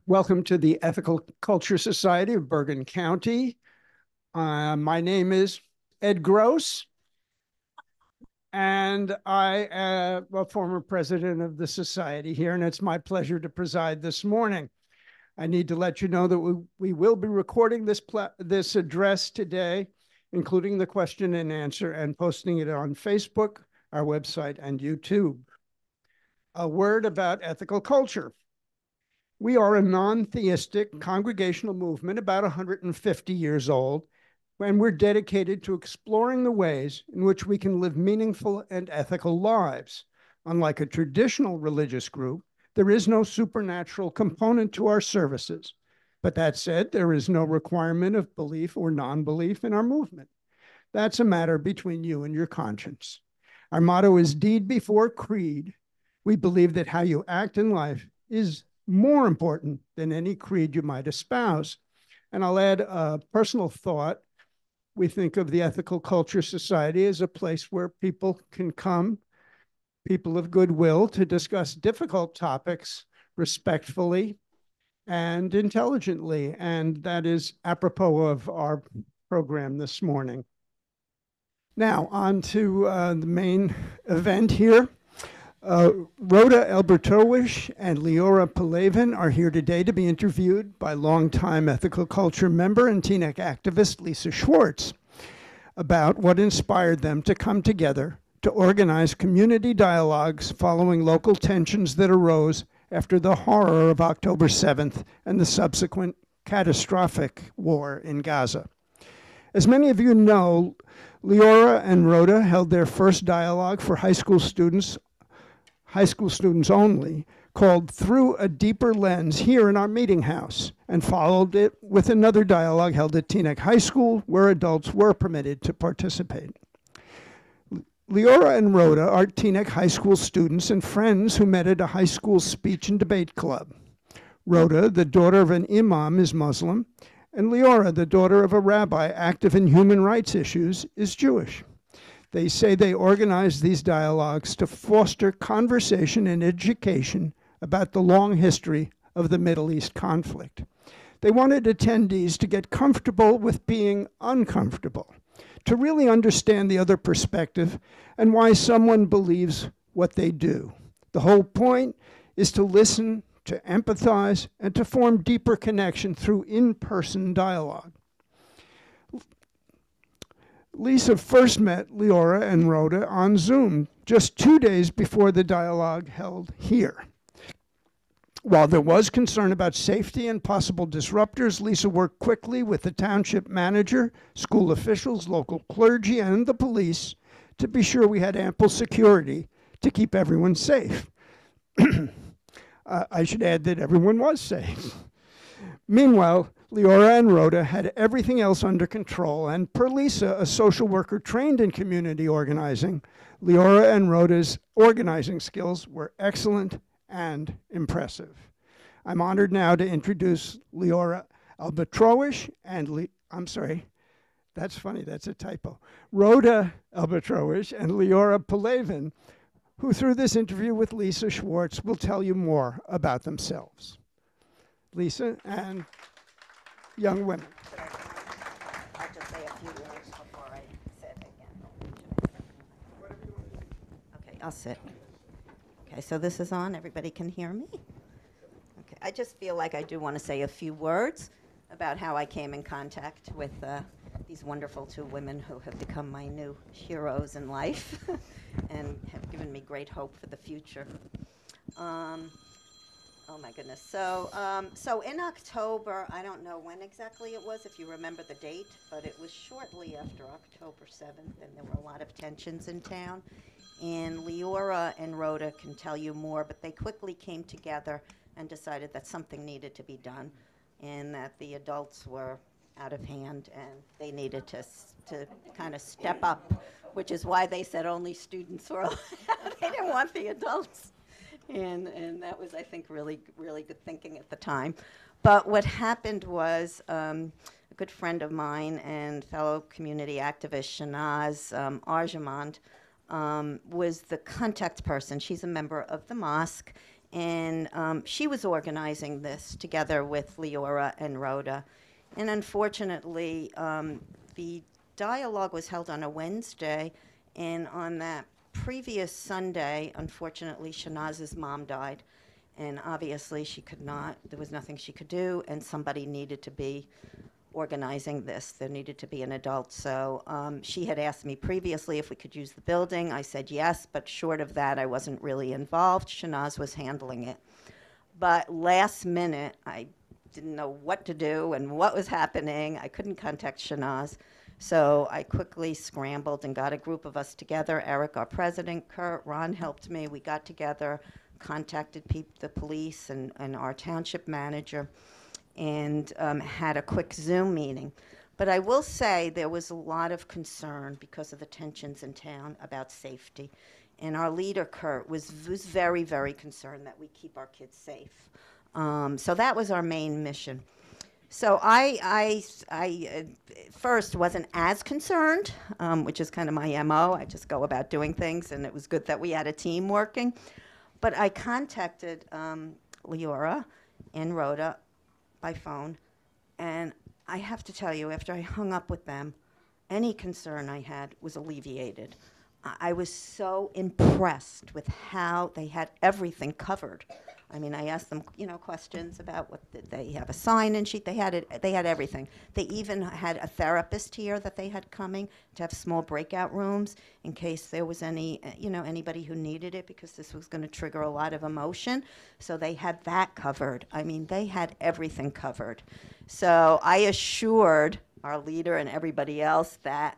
Welcome to the Ethical Culture Society of Bergen County. My name is Ed Gross, and I am a former president of the society here, and it's my pleasure to preside this morning. I need to let you know that we will be recording this address today, including the question and answer, and posting it on Facebook, our website, and YouTube. A word about ethical culture. We are a non-theistic congregational movement about 150 years old, and we're dedicated to exploring the ways in which we can live meaningful and ethical lives. Unlike a traditional religious group, there is no supernatural component to our services. But that said, there is no requirement of belief or non-belief in our movement. That's a matter between you and your conscience. Our motto is deed before creed. We believe that how you act in life is more important than any creed you might espouse. And I'll add a personal thought. We think of the Ethical Culture Society as a place where people can come, people of goodwill, to discuss difficult topics respectfully and intelligently. And that is apropos of our program this morning. Now, on to the main event here. Rawda Elbatrawish and Liora Pelavin are here today to be interviewed by longtime ethical culture member and Teaneck activist Lisa Schwartz about what inspired them to come together to organize community dialogues following local tensions that arose after the horror of October 7th and the subsequent catastrophic war in Gaza. As many of you know, Liora and Rawda held their first dialogue for high school students only, called Through a Deeper Lens here in our meeting house, and followed it with another dialogue held at Teaneck High School where adults were permitted to participate. Liora and Rawda are Teaneck High School students and friends who met at a high school speech and debate club. Rawda, the daughter of an imam, is Muslim, and Liora, the daughter of a rabbi active in human rights issues, is Jewish. They say they organize these dialogues to foster conversation and education about the long history of the Middle East conflict. They wanted attendees to get comfortable with being uncomfortable, to really understand the other perspective and why someone believes what they do. The whole point is to listen, to empathize, and to form deeper connection through in-person dialogue. Lisa first met Liora and Rawda on Zoom just 2 days before the dialogue held here. While there was concern about safety and possible disruptors, Lisa worked quickly with the township manager, school officials, local clergy, and the police to be sure we had ample security to keep everyone safe. I should add that everyone was safe. Meanwhile, Liora and Rawda had everything else under control, and per Lisa, a social worker trained in community organizing, Liora and Rawda's organizing skills were excellent and impressive. I'm honored now to introduce Liora Elbatrawish and that's funny, that's a typo. Rawda Elbatrawish and Liora Pelavin, who through this interview with Lisa Schwartz will tell you more about themselves. Lisa and young women. I'll just say a few words before I sit again. Okay, I'll sit. Okay, so this is on. Everybody can hear me? Okay, I just feel like I do want to say a few words about how I came in contact with these wonderful two women who have become my new heroes in life and have given me great hope for the future. Oh my goodness. So in October, I don't know when exactly it was, if you remember the date, but it was shortly after October 7th, and there were a lot of tensions in town. And Liora and Rawda can tell you more, but they quickly came together and decided that something needed to be done, and that the adults were out of hand, and they needed to kind of step up, which is why they said only students were allowed. They didn't want the adults. And that was, I think, really, really good thinking at the time. But what happened was a good friend of mine and fellow community activist, Shanaz Arjamand, was the contact person. She's a member of the mosque, and she was organizing this together with Liora and Rawda. And unfortunately, the dialogue was held on a Wednesday, and on that previous Sunday, unfortunately, Shanaz's mom died. And obviously, she could not, there was nothing she could do, and somebody needed to be organizing this. There needed to be an adult. So she had asked me previously if we could use the building. I said yes, but short of that, I wasn't really involved. Shanaz was handling it. But last minute, I didn't know what to do and what was happening. I couldn't contact Shanaz. So I quickly scrambled and got a group of us together. Eric, our president, Kurt, Ron helped me. We got together, contacted the police and our township manager, and had a quick Zoom meeting. But I will say there was a lot of concern because of the tensions in town about safety. And our leader, Kurt, was very, very concerned that we keep our kids safe. So that was our main mission. So I first wasn't as concerned, which is kind of my MO. I just go about doing things, and it was good that we had a team working. But I contacted Liora and Rawda by phone, and I have to tell you, after I hung up with them, any concern I had was alleviated. I was so impressed with how they had everything covered. I mean, I asked them, questions about what they have a sign-in sheet. They had it. They had everything. They even had a therapist here that they had coming to have small breakout rooms in case there was anybody who needed it, because this was going to trigger a lot of emotion. So they had that covered. I mean, they had everything covered. So I assured our leader and everybody else that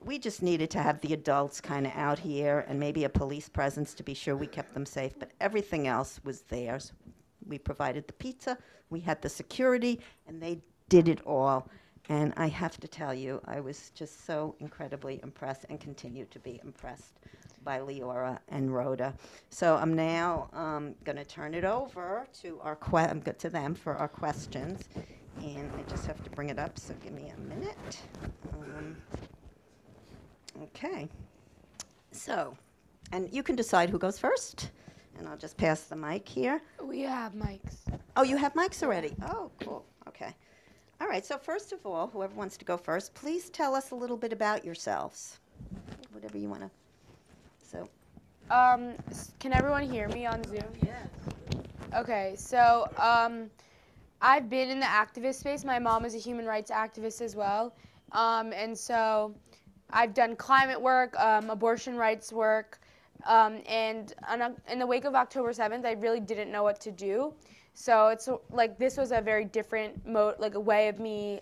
we just needed to have the adults kind of out here and maybe a police presence to be sure we kept them safe, but everything else was theirs. We provided the pizza, we had the security, and they did it all. And I have to tell you, I was just so incredibly impressed and continue to be impressed by Liora and Rawda. So I'm now going to turn it over to to them for our questions. And I just have to bring it up, so give me a minute. Okay, so, and you can decide who goes first, and I'll just pass the mic here. We have mics. Oh, you have mics already? Oh, cool, okay. All right, so first of all, whoever wants to go first, please tell us a little bit about yourselves, whatever you want to, so. Can everyone hear me on Zoom? Yes. Okay, so, I've been in the activist space. My mom is a human rights activist as well, and so I've done climate work, abortion rights work, and in the wake of October 7th, I really didn't know what to do. So it's like this was a very different a way of me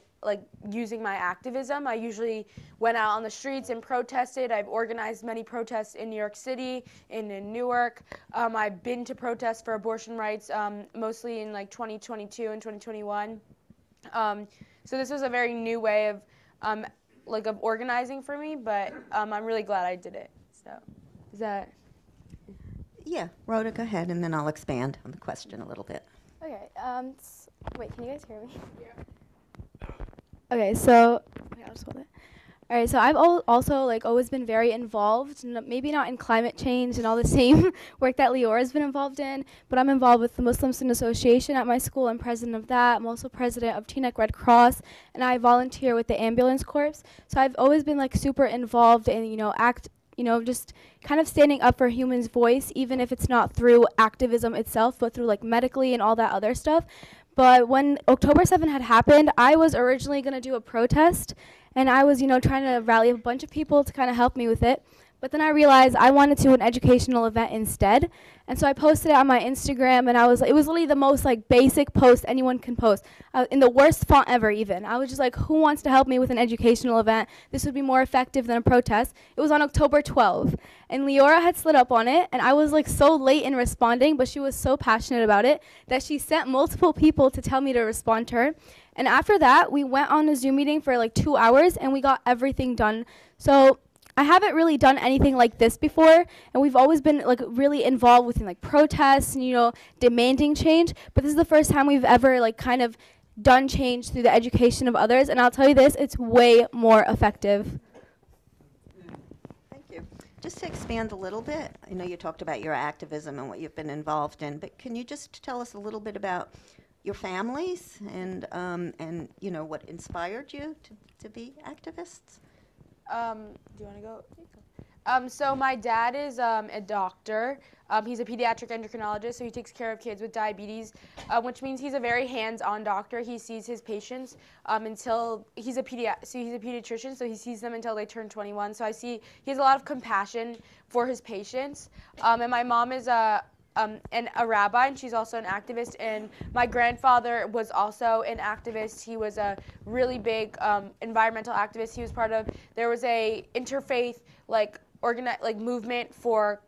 using my activism. I usually went out on the streets and protested. I've organized many protests in New York City, in Newark. I've been to protests for abortion rights, mostly in 2022 and 2021. So this was a very new way of of organizing for me, but I'm really glad I did it. So, is that? Yeah, Rawda, go ahead, and then I'll expand on the question a little bit. Okay. Wait, can you guys hear me? Yeah. Okay, so I'll just hold it. All right, so I've also always been very involved, maybe not in climate change and all the same work that Liora's been involved in, but I'm involved with the Muslim Student Association at my school. I'm president of that. I'm also president of Teaneck Red Cross, and I volunteer with the ambulance corps. So I've always been super involved in just kind of standing up for humans' voice, even if it's not through activism itself, but through medically and all that other stuff. But when October 7th had happened, I was originally going to do a protest, and I was, trying to rally a bunch of people to kind of help me with it. But then I realized I wanted to do an educational event instead. And so I posted it on my Instagram, and it was literally the most basic post anyone can post, in the worst font ever even. I was just who wants to help me with an educational event? This would be more effective than a protest. It was on October 12th, and Liora had slid up on it, and I was so late in responding, but she was so passionate about it that she sent multiple people to tell me to respond to her. And after that, we went on a Zoom meeting for 2 hours, and we got everything done. So I haven't really done anything like this before, and we've always been really involved within protests and demanding change. But this is the first time we've ever kind of done change through the education of others. And I'll tell you this, it's way more effective. Thank you. just to expand a little bit, I know you talked about your activism and what you've been involved in, but can you just tell us a little bit about your families and you know, what inspired you to be activists? Do you want to go? So my dad is a doctor. He's a pediatric endocrinologist, so he takes care of kids with diabetes, which means he's a very hands-on doctor. He sees his patients until he's a pediatrician, so he sees them until they turn 21. So he has a lot of compassion for his patients. And my mom is a rabbi, and she's also an activist. And my grandfather was also an activist. He was a really big environmental activist. He was there was a interfaith movement for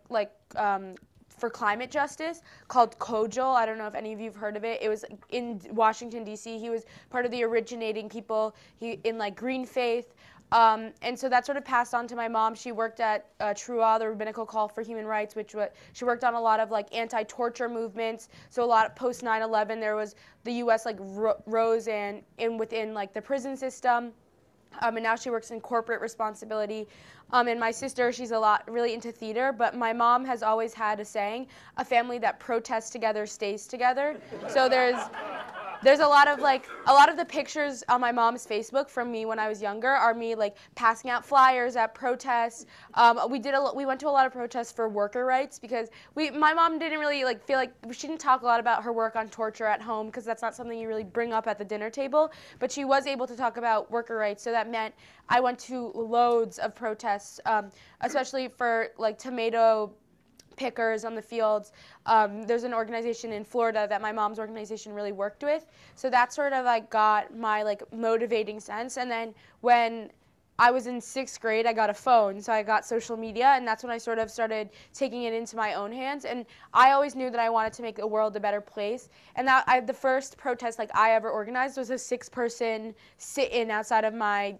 climate justice called COJL. I don't know if any of you have heard of it. It was in Washington, D.C. He was part of the originating people in Green Faith. And so that sort of passed on to my mom. She worked at TRUA, the Rabbinical Call for Human Rights, she worked on a lot of anti-torture movements. So a lot of post 9/11, there was the U.S. rose within the prison system. And now she works in corporate responsibility. And my sister, she's really into theater, but my mom has always had a saying, a family that protests together stays together. So there's a lot of the pictures on my mom's Facebook from me when I was younger are me passing out flyers at protests. We went to a lot of protests for worker rights because my mom didn't really feel like she didn't talk a lot about her work on torture at home because that's not something you really bring up at the dinner table, but she was able to talk about worker rights. So that meant I went to loads of protests, especially for tomato pickers on the fields. There's an organization in Florida that my mom's organization really worked with. So that sort of got my motivating sense. And then when I was in 6th grade, I got a phone. So I got social media, and that's when I sort of started taking it into my own hands. And I always knew that I wanted to make the world a better place. And the first protest I ever organized was a 6-person sit-in outside of my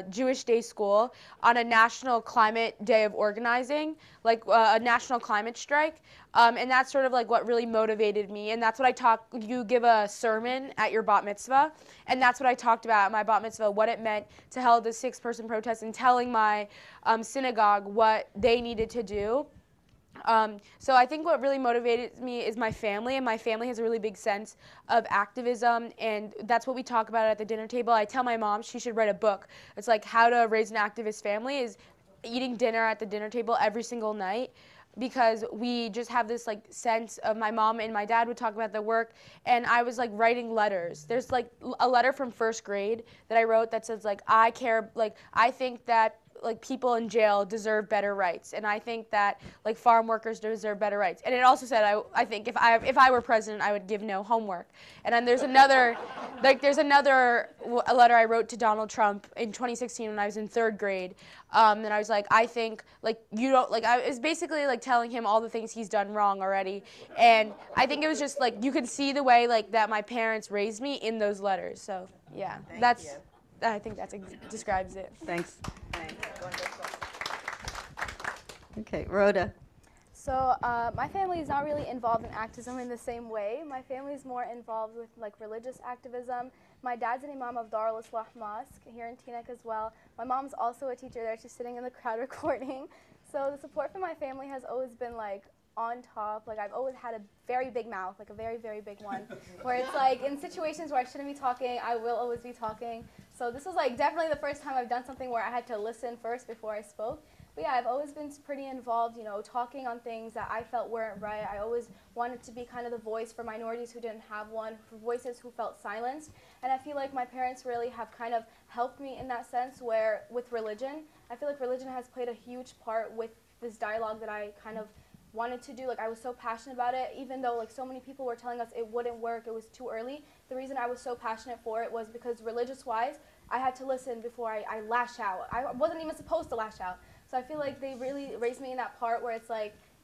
Jewish day school on a national climate day of organizing, a national climate strike. And that's sort of what really motivated me. And that's what you give a sermon at your bat mitzvah. And that's what I talked about at my bat mitzvah, what it meant to hold a 6-person protest and telling my synagogue what they needed to do. So I think what really motivated me is my family, and my family has a really big sense of activism, and that's what we talk about at the dinner table. I tell my mom she should write a book. It's how to raise an activist family is eating dinner at the dinner table every single night, because we just have this sense of my mom and my dad would talk about their work, and I was writing letters. There's a letter from 1st grade that I wrote that says I care, I think that people in jail deserve better rights, and I think that farm workers deserve better rights. And it also said I think if I were president, I would give no homework. And then there's another a letter I wrote to Donald Trump in 2016 when I was in 3rd grade. And I was I think you don't I was basically telling him all the things he's done wrong already. And I think it was just you could see the way that my parents raised me in those letters. So yeah, I think that describes it. Thanks. Okay, Rawda. So my family is not really involved in activism in the same way. My family is more involved with religious activism. My dad's an imam of Dar al-Islah Mosque here in Teaneck as well. My mom's also a teacher there. She's sitting in the crowd recording. So the support from my family has always been on top. I've always had a very big mouth, a very, very big one, where it's in situations where I shouldn't be talking, I will always be talking. So this was definitely the first time I've done something where I had to listen first before I spoke. But yeah, I've always been pretty involved, talking on things that I felt weren't right. I always wanted to be kind of the voice for minorities who didn't have one, for voices who felt silenced. And I feel my parents really have kind of helped me in that sense, where with religion, I feel religion has played a huge part with this dialogue that I kind of wanted to do. I was so passionate about it, even though so many people were telling us it wouldn't work, it was too early. The reason I was so passionate for it was because religious-wise, I had to listen before I lash out. I wasn't even supposed to lash out. So I feel they really raised me in that part where it's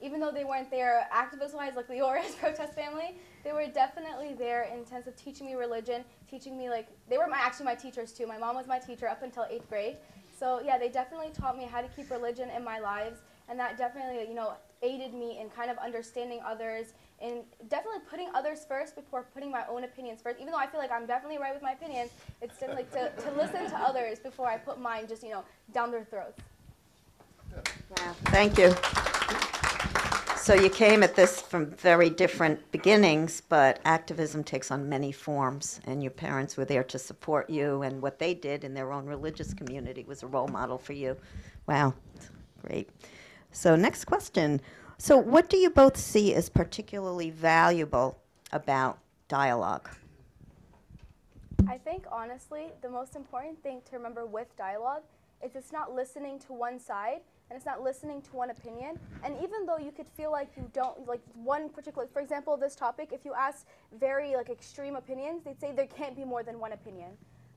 even though they weren't there activist-wise, Leora's protest family, they were definitely there in terms of teaching me religion, teaching me they were actually my teachers too. My mom was my teacher up until 8th grade. So yeah, they definitely taught me how to keep religion in my lives, and that definitely aided me in kind of understanding others and definitely putting others first before putting my own opinions first. Even though I feel I'm definitely right with my opinions, it's still to listen to others before I put mine just down their throats. Yeah. Wow, thank you. So you came at this from very different beginnings, but activism takes on many forms, and your parents were there to support you, and what they did in their own religious community was a role model for you. Wow, great. So next question. So what do you both see as particularly valuable about dialogue? I think, honestly, the most important thing to remember with dialogue is it's not listening to one side, and it's not listening to one opinion. And even though you could feel like you don't, like one particular, for example, this topic, if you ask very extreme opinions, they'd say there can't be more than one opinion.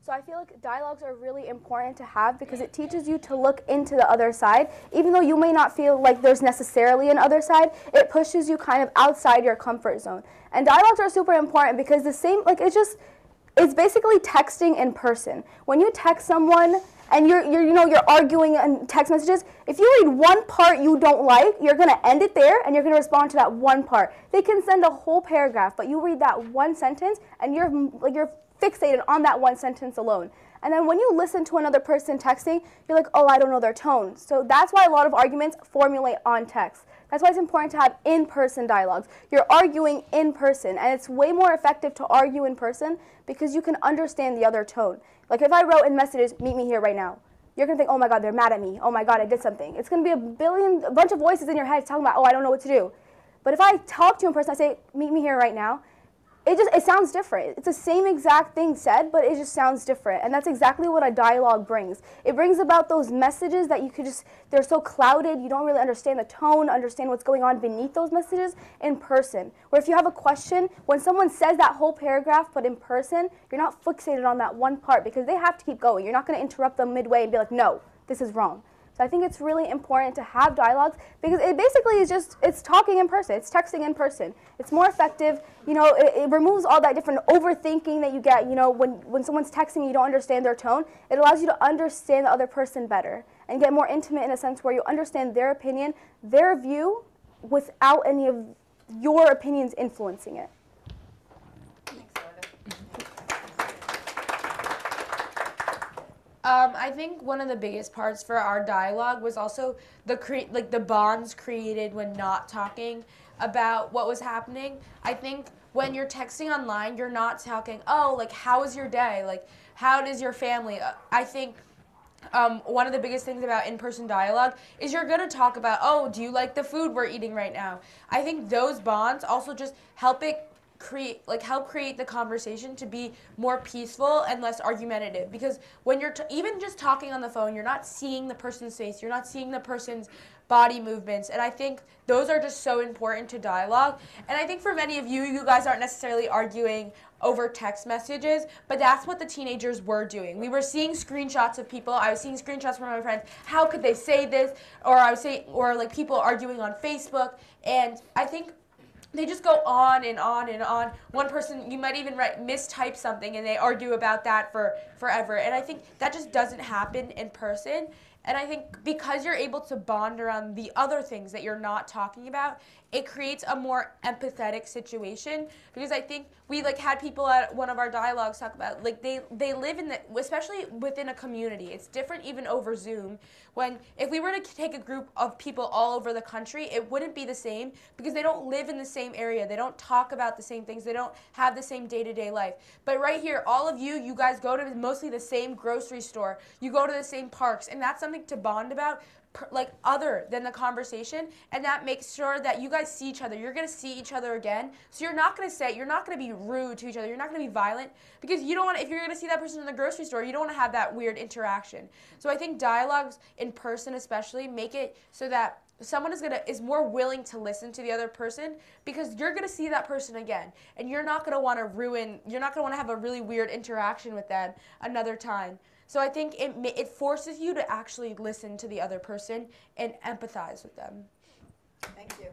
So I feel like dialogues are really important to have because it teaches you to look into the other side. Even though you may not feel like there's necessarily an other side, it pushes you kind of outside your comfort zone. And dialogues are super important because it's basically texting in person. When you text someone and you're arguing in text messages, if you read one part you don't like, you're gonna end it there and you're gonna respond to that one part. They can send a whole paragraph, but you read that one sentence and you're fixated on that one sentence alone. And then when you listen to another person texting, you're like, oh, I don't know their tone. So that's why a lot of arguments formulate on text. That's why it's important to have in-person dialogues. You're arguing in person, and it's way more effective to argue in person because you can understand the other tone. Like if I wrote in messages, meet me here right now, you're going to think, oh my God, they're mad at me. Oh my God, I did something. It's going to be a bunch of voices in your head talking about, oh, I don't know what to do. But if I talk to you in person, I say, meet me here right now, it sounds different. It's the same exact thing said, but it just sounds different. And that's exactly what a dialogue brings. It brings about those messages that they're so clouded, you don't really understand the tone, understand what's going on beneath those messages in person. Where if you have a question, when someone says that whole paragraph, but in person, you're not fixated on that one part because they have to keep going. You're not going to interrupt them midway and be like, no, this is wrong. So I think it's really important to have dialogues because it basically is it's talking in person, it's texting in person. It's more effective, it removes all that different overthinking that you get, when someone's texting you don't understand their tone. It allows you to understand the other person better and get more intimate in a sense where you understand their opinion, their view, without any of your opinions influencing it. I think one of the biggest parts for our dialogue was also the bonds created when not talking about what was happening. I think when you're texting online, you're not talking, oh, how was your day? How does your family? I think one of the biggest things about in-person dialogue is you're going to talk about, oh, do you like the food we're eating right now? I think those bonds also just help create the conversation to be more peaceful and less argumentative, because when you're even just talking on the phone, you're not seeing the person's face, you're not seeing the person's body movements, and I think those are just so important to dialogue. And I think for many of you guys aren't necessarily arguing over text messages, but that's what the teenagers were doing. We were seeing screenshots of people. I was seeing screenshots from my friends. How could they say this? Or people arguing on Facebook, and I think they just go on and on and on. One person, you might even mistype something and they argue about that for forever. And I think that just doesn't happen in person. And I think because you're able to bond around the other things that you're not talking about, it creates a more empathetic situation. Because I think we had people at one of our dialogues talk about they live especially within a community. It's different even over Zoom. If we were to take a group of people all over the country, it wouldn't be the same because they don't live in the same area. They don't talk about the same things. They don't have the same day-to-day life. But right here, all of you guys go to mostly the same grocery store. You go to the same parks, and that's something to bond about, other than the conversation, and that makes sure that you guys see each other. You're going to see each other again, so you're not going to be rude to each other. You're not going to be violent, because you don't want, if you're going to see that person in the grocery store, you don't want to have that weird interaction. So I think dialogues in person especially make it so that someone is more willing to listen to the other person, because you're going to see that person again, and you're not going to want to have a really weird interaction with them another time. So I think it forces you to actually listen to the other person and empathize with them. Thank you.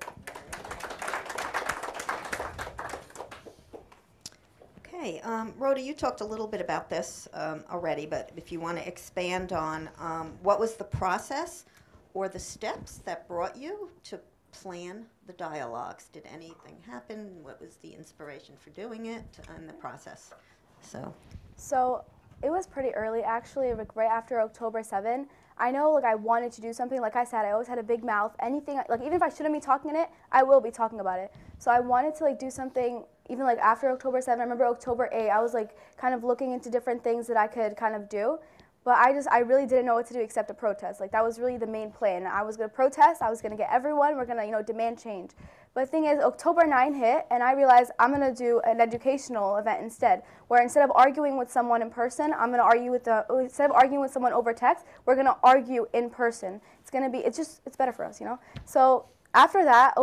Okay, Rawda, you talked a little bit about this already, but if you want to expand on what was the process or the steps that brought you to plan the dialogues? Did anything happen? What was the inspiration for doing it and the process? So it was pretty early, actually, right after October 7. I know like I wanted to do something. Like I said, I always had a big mouth. Anything, like even if I shouldn't be talking in it, I will be talking about it. So I wanted to like do something even like after October 7th. I remember October 8th, I was like kind of looking into different things that I could kind of do. But I really didn't know what to do except to protest. Like that was really the main plan. I was going to protest. I was going to get everyone. We're going to, demand change. But the thing is, October 9th hit, and I realized I'm going to do an educational event instead, where instead of arguing with someone in person, I'm going to argue instead of arguing with someone over text, we're going to argue in person. It's better for us, So after that,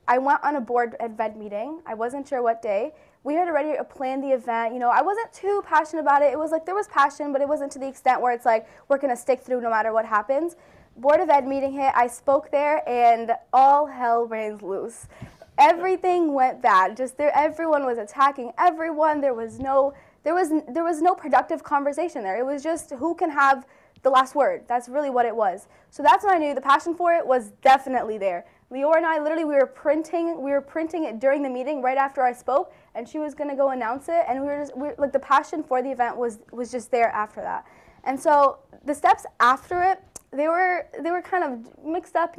I went on a board event meeting. I wasn't sure what day. We had already planned the event. I wasn't too passionate about it. It was like there was passion, but it wasn't to the extent where it's like we're going to stick through no matter what happens. Board of Ed meeting hit. I spoke there, and all hell rains loose. Everything went bad. Everyone was attacking everyone. There was no productive conversation there. It was just who can have the last word. That's really what it was. So that's when I knew the passion for it was definitely there. Liora and I literally we were printing it during the meeting right after I spoke, and she was gonna go announce it, and like the passion for the event was just there after that. And so the steps after it, they were kind of mixed up.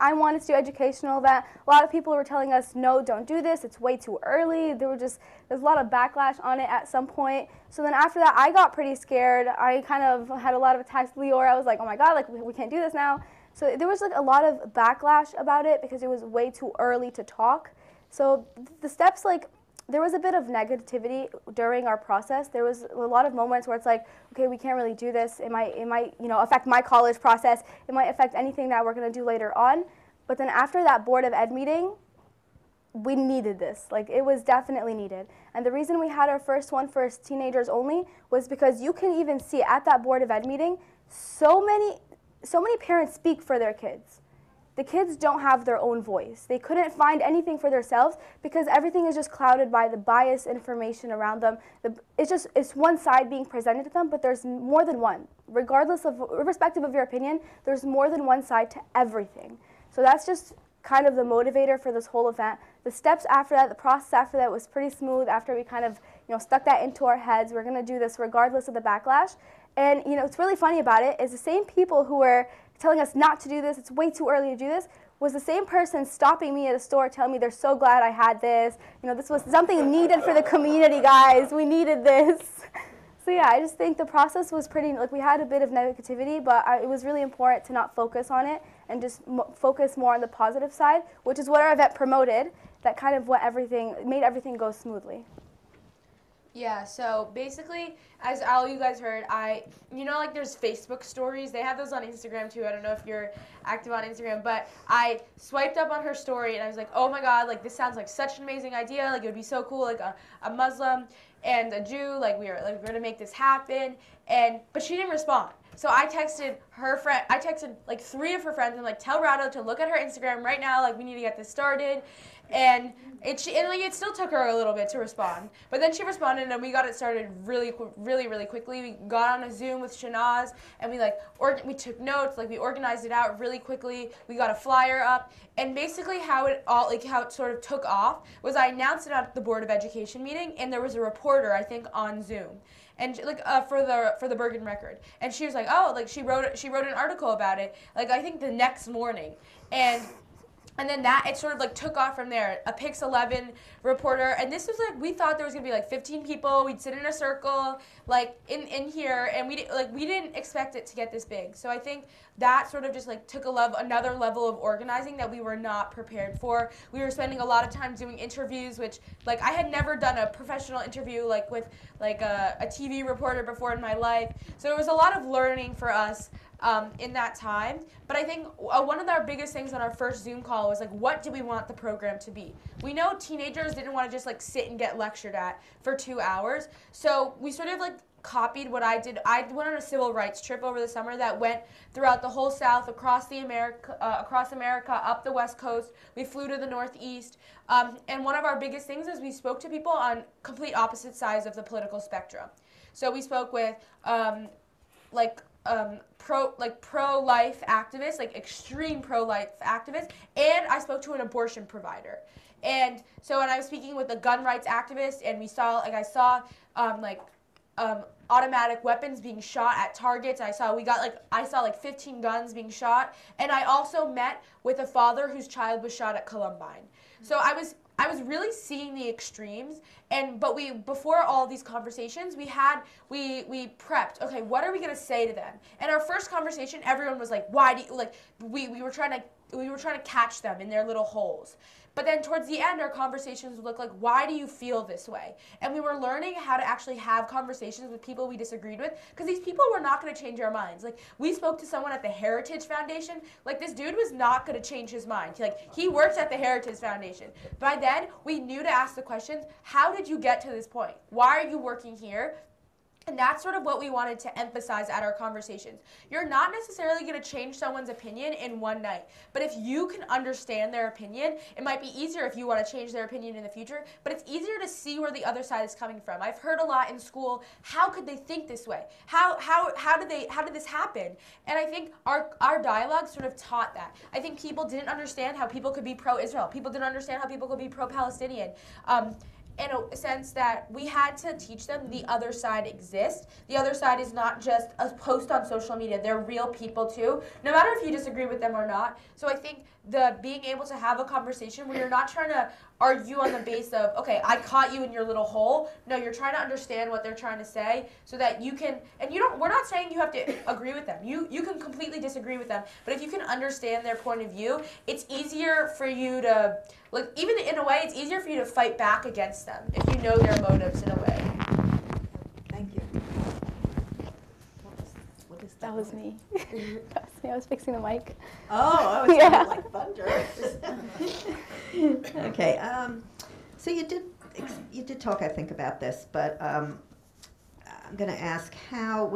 I wanted to do educational event. A lot of people were telling us, no, don't do this. It's way too early. There's a lot of backlash on it at some point. So then after that, I got pretty scared. I kind of had a lot of attacks with Liora. I was like, oh my God, like we can't do this now. So there was like a lot of backlash about it because it was way too early to talk. So the steps, like, there was a bit of negativity during our process. There was a lot of moments where it's like, okay, we can't really do this. It might affect my college process. It might affect anything that we're going to do later on. But then after that Board of Ed meeting, we needed this. Like, it was definitely needed. And the reason we had our first one for teenagers only was because you can even see at that Board of Ed meeting, so many parents speak for their kids. The kids don't have their own voice. They couldn't find anything for themselves because everything is just clouded by the biased information around them. It's one side being presented to them, but there's more than one. Irrespective of your opinion, there's more than one side to everything. So that's just kind of the motivator for this whole event. The steps after that, the process after that was pretty smooth after we kind of, stuck that into our heads. We're going to do this regardless of the backlash. And, what's really funny about it is the same people who were telling us not to do this, it's way too early to do this, was the same person stopping me at a store telling me they're so glad I had this. This was something needed for the community, guys. We needed this. So yeah, I just think the process was pretty, like we had a bit of negativity, but it was really important to not focus on it and just focus more on the positive side, which is what our event promoted, that kind of made everything go smoothly. Yeah, so basically, as all you guys heard, like there's Facebook stories. They have those on Instagram too. I don't know if you're active on Instagram, but I swiped up on her story and I was like, oh my God, like this sounds like such an amazing idea. Like it would be so cool, like a Muslim and a Jew, like we're gonna make this happen. But she didn't respond. So I texted her friend, like 3 of her friends and like, tell Rawda to look at her Instagram right now, like we need to get this started. And it still took her a little bit to respond. But then she responded and we got it started really, really, really quickly. We got on a Zoom with Shanaz and we took notes, like we organized it out really quickly. We got a flyer up. And basically how it sort of took off was I announced it at the Board of Education meeting and there was a reporter, I think, on Zoom. And for the Bergen Record, and she was like, oh, like she wrote an article about it, like I think the next morning, and then it sort of like took off from there. A Pix 11 reporter, and this was like we thought there was gonna be like 15 people. We'd sit in a circle, like in here, and we didn't expect it to get this big. So I think that sort of just like took another level of organizing that we were not prepared for. We were spending a lot of time doing interviews, which like I had never done a professional interview like with like a TV reporter before in my life. So it was a lot of learning for us. In that time. But I think one of our biggest things on our first Zoom call was like, what do we want the program to be? We know teenagers didn't want to just like sit and get lectured at for 2 hours. So we sort of like copied what I did. I went on a civil rights trip over the summer that went throughout the whole South, across America, up the West Coast. We flew to the Northeast. And one of our biggest things is we spoke to people on complete opposite sides of the political spectrum. So we spoke with pro-life activists, like extreme pro-life activists, and I spoke to an abortion provider. And so when I was speaking with a gun rights activist, and I saw automatic weapons being shot at targets. I saw like 15 guns being shot, and I also met with a father whose child was shot at Columbine. So I was really seeing the extremes, but before all these conversations we prepped. Okay, what are we gonna say to them? And our first conversation, everyone was like, "Why do you like?" We were trying to catch them in their little holes. But then towards the end, our conversations would look like, why do you feel this way? And we were learning how to actually have conversations with people we disagreed with, because these people were not going to change our minds. Like, we spoke to someone at the Heritage Foundation. Like, this dude was not going to change his mind. He works at the Heritage Foundation. By then, we knew to ask the questions, how did you get to this point? Why are you working here? And that's sort of what we wanted to emphasize at our conversations. You're not necessarily going to change someone's opinion in one night. But if you can understand their opinion, it might be easier if you want to change their opinion in the future, but it's easier to see where the other side is coming from. I've heard a lot in school, how could they think this way? How did this happen? And I think our dialogue sort of taught that. I think people didn't understand how people could be pro-Israel. People didn't understand how people could be pro-Palestinian. In a sense that we had to teach them the other side exists. The other side is not just a post on social media. They're real people too, no matter if you disagree with them or not. So I think being able to have a conversation where you're not trying to argue on the base of, okay, I caught you in your little hole. No, you're trying to understand what they're trying to say so that you can, and we're not saying you have to agree with them. You can completely disagree with them, but if you can understand their point of view, it's easier for you to, like, even in a way, it's easier for you to fight back against them if you know their motives in a way. Thank you. What is That was me. That was me. I was fixing the mic. Oh, it sounded like thunder. Okay. So you did talk, I think, about this, but I'm going to ask how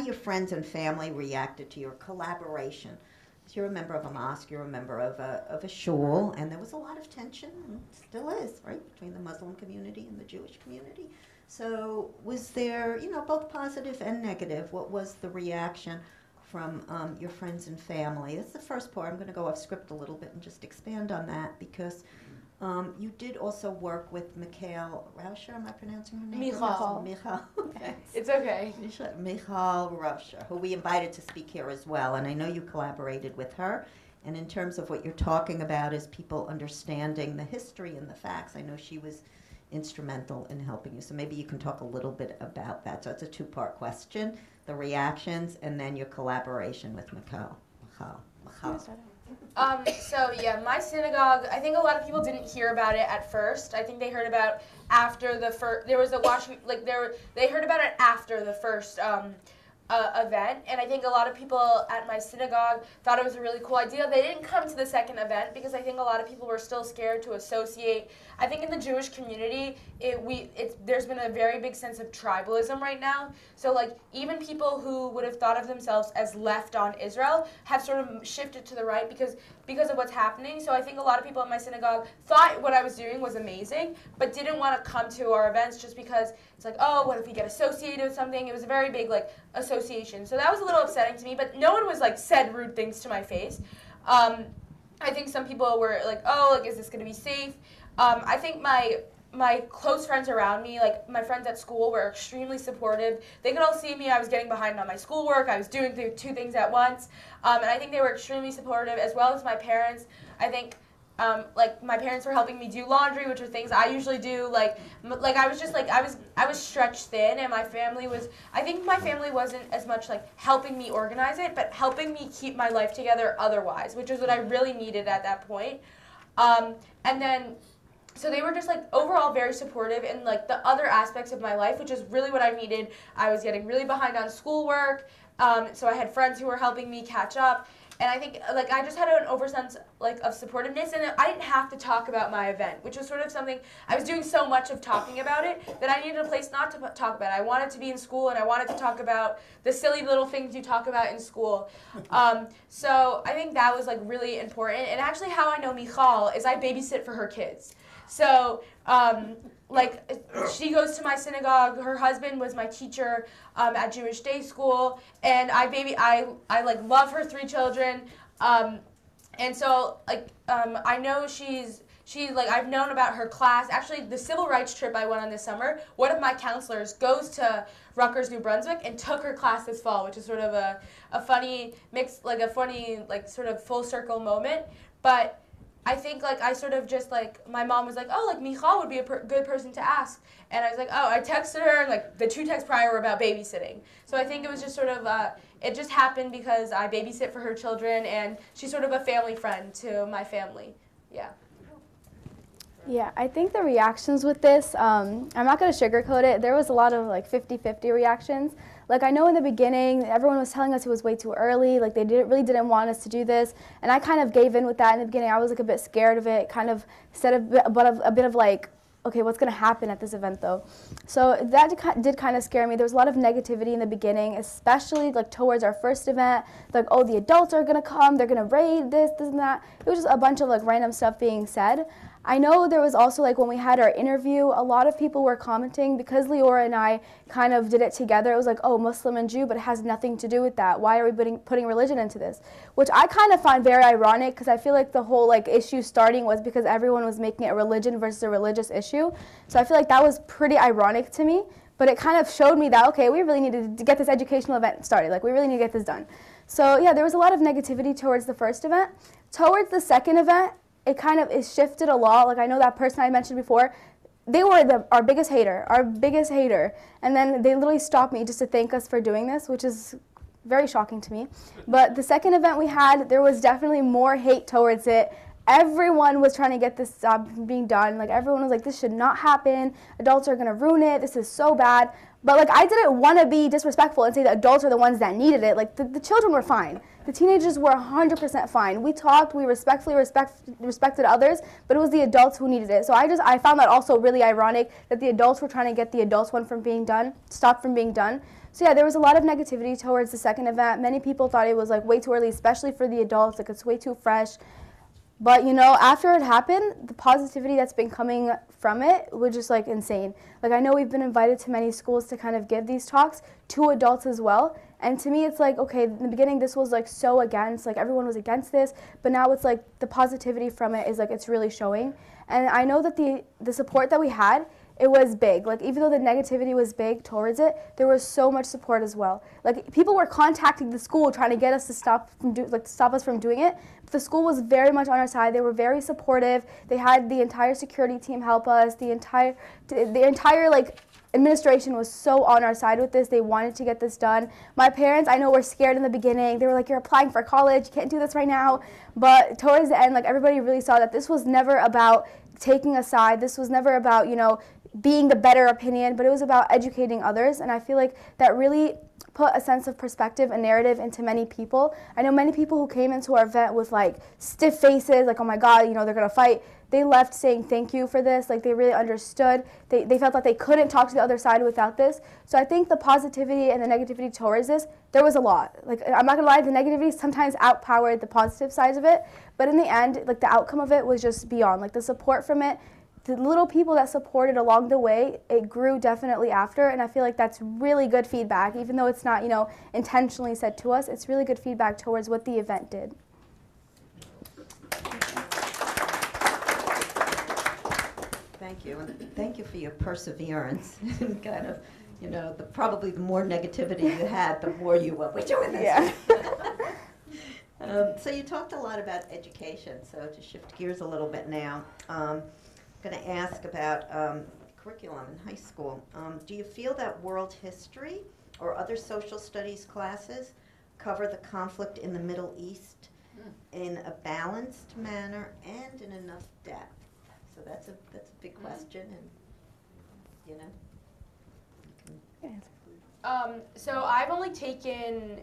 your friends and family reacted to your collaboration. So you're a member of a mosque, you're a member of a shul, and there was a lot of tension, and still is, right, between the Muslim community and the Jewish community. So was there, both positive and negative? What was the reaction from your friends and family? That's the first part. I'm going to go off script a little bit and just expand on that, because you did also work with Mikhail Rauscher. Am I pronouncing her name? Michal. Okay. It's okay. Michal Rauscher, who we invited to speak here as well, and I know you collaborated with her. And in terms of what you're talking about is people understanding the history and the facts, I know she was instrumental in helping you. So maybe you can talk a little bit about that. So it's a two-part question, the reactions, and then your collaboration with Michal. So yeah, my synagogue, I think a lot of people didn't hear about it at first. I think they heard about after the first, there was a they heard about it after the first event, and I think a lot of people at my synagogue thought it was a really cool idea. They didn't come to the second event because I think a lot of people were still scared to associate. I think in the Jewish community, there's been a very big sense of tribalism right now. So like even people who would have thought of themselves as left on Israel have sort of shifted to the right because of what's happening. So I think a lot of people at my synagogue thought what I was doing was amazing, but didn't want to come to our events just because it's like, oh, what if we get associated with something? It was a very big association. So that was a little upsetting to me, but no one was said rude things to my face. I think some people were like, oh, is this going to be safe? I think my close friends around me, my friends at school, were extremely supportive. They could all see me. I was getting behind on my schoolwork. I was doing two things at once. And I think they were extremely supportive, as well as my parents. I think my parents were helping me do laundry, which are things I usually do. I was just I was stretched thin, and my family was, I think my family wasn't as much helping me organize it, but helping me keep my life together otherwise, which is what I really needed at that point. And then, so they were just overall very supportive in the other aspects of my life, which is really what I needed. I was getting really behind on schoolwork, so I had friends who were helping me catch up. And I think I just had an oversense of supportiveness, and I didn't have to talk about my event, which was sort of something I was doing so much of talking about it that I needed a place not to talk about it. I wanted to be in school, and I wanted to talk about the silly little things you talk about in school. So I think that was really important. And actually, how I know Michal is I babysit for her kids. So she goes to my synagogue. Her husband was my teacher at Jewish day school, and I love her 3 children. And so I know she's I've known about her class. Actually, the civil rights trip I went on this summer, one of my counselors goes to Rutgers, New Brunswick, and took her class this fall, which is sort of a funny mix, like a funny, like sort of full circle moment. But I think like I sort of just like, my mom was like, oh, like Michal would be a good person to ask. And I was like, oh, I texted her, and like the 2 texts prior were about babysitting. So I think it was just sort of, it just happened because I babysit for her children, and she's sort of a family friend to my family. Yeah. Yeah, I think the reactions with this, I'm not going to sugarcoat it. There was a lot of like 50-50 reactions. Like I know in the beginning, everyone was telling us it was way too early, like they really didn't want us to do this. And I kind of gave in with that in the beginning. I was like a bit scared of it, kind of said a bit of like, okay, what's going to happen at this event though? So that did kind of scare me. There was a lot of negativity in the beginning, especially like towards our first event. Like, oh, the adults are going to come, they're going to raid this and that. It was just a bunch of like random stuff being said. I know there was also like when we had our interview, a lot of people were commenting because Liora and I kind of did it together. It was like, oh, Muslim and Jew, but it has nothing to do with that. Why are we putting religion into this? Which I kind of find very ironic because I feel like the whole like issue starting was because everyone was making it a religion versus a religious issue. So I feel like that was pretty ironic to me, but it kind of showed me that, okay, we really needed to get this educational event started. Like we really need to get this done. So yeah, there was a lot of negativity towards the first event. Towards the second event, it kind of is shifted a lot. Like I know that person I mentioned before, they were our biggest hater. And then they literally stopped me just to thank us for doing this, which is very shocking to me. But the second event we had, there was definitely more hate towards it. Everyone was trying to get this being done. Like everyone was like, this should not happen. Adults are gonna ruin it. This is so bad. But like I didn't want to be disrespectful and say the adults are the ones that needed it. Like the children were fine. The teenagers were 100% fine. We talked, we respectfully respected others, but it was the adults who needed it. So I found that also really ironic that the adults were trying to get the adults one from being done, stopped from being done. So yeah, there was a lot of negativity towards the second event. Many people thought it was like way too early, especially for the adults, like it's way too fresh. But you know, after it happened, the positivity that's been coming from it was just like insane. Like I know we've been invited to many schools to kind of give these talks to adults as well. And to me, it's like, okay, in the beginning, this was like so against, like everyone was against this, but now it's like the positivity from it is like, it's really showing. And I know that the support that we had, it was big. Like even though the negativity was big towards it, there was so much support as well. Like people were contacting the school trying to get us to stop us from doing it. But the school was very much on our side. They were very supportive. They had the entire security team help us. The entire like administration was so on our side with this. They wanted to get this done. My parents, I know, were scared in the beginning. They were like, you're applying for college, you can't do this right now. But towards the end, like everybody really saw that this was never about taking a side. This was never about, you know, being the better opinion, but it was about educating others. And I feel like that really put a sense of perspective and narrative into many people. I know many people who came into our event with like stiff faces, like, oh my God, you know, they're gonna fight. They left saying thank you for this. Like they really understood. They felt that they couldn't talk to the other side without this. So I think the positivity and the negativity towards this, there was a lot. Like I'm not gonna lie, the negativity sometimes outpowered the positive sides of it. But in the end, like the outcome of it was just beyond. Like the support from it, the little people that supported along the way, it grew definitely after, and I feel like that's really good feedback. Even though it's not, you know, intentionally said to us, it's really good feedback towards what the event did. Thank you, and thank you for your perseverance. Kind of, you know, probably the more negativity you had, the more you were, we're doing this. Yeah. So you talked a lot about education, so to shift gears a little bit now, going to ask about curriculum in high school. Do you feel that world history or other social studies classes cover the conflict in the Middle East in a balanced manner and in enough depth? So that's a big question, and you know. So I've only taken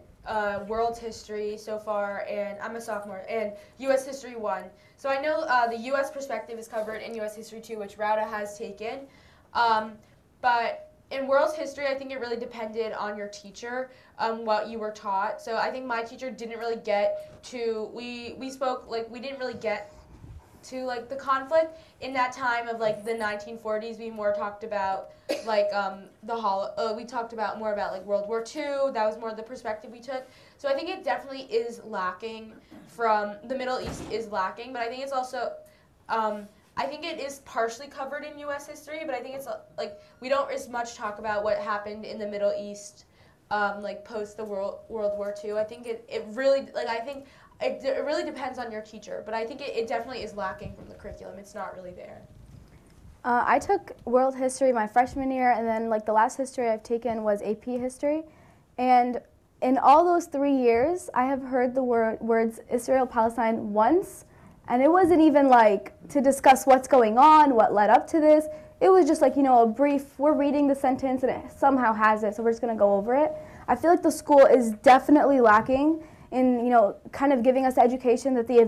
world history so far, and I'm a sophomore, and U.S. History 1. So I know the U.S. perspective is covered in U.S. History 2, which Rawda has taken. But in world history, I think it really depended on your teacher, what you were taught. So I think my teacher didn't really get to, we spoke, like, we didn't really get to like the conflict in that time of like the 1940s. We more talked about like we talked about more about like World War II. That was more the perspective we took. So I think it definitely is lacking from the Middle East is lacking, but I think it's also I I think it is partially covered in U.S. history, but I think it's like we don't as much talk about what happened in the Middle East, like post the World War II. I think it really, like, I think it really depends on your teacher, but I think it definitely is lacking from the curriculum. It's not really there. I took world history my freshman year, and then like the last history I've taken was AP history. And in all those 3 years, I have heard the words Israel Palestine once, and it wasn't even like to discuss what's going on, what led up to this. It was just like, you know, a brief, we're reading the sentence and it somehow has it, so we're just going to go over it. I feel like the school is definitely lacking in, you know, kind of giving us the education that the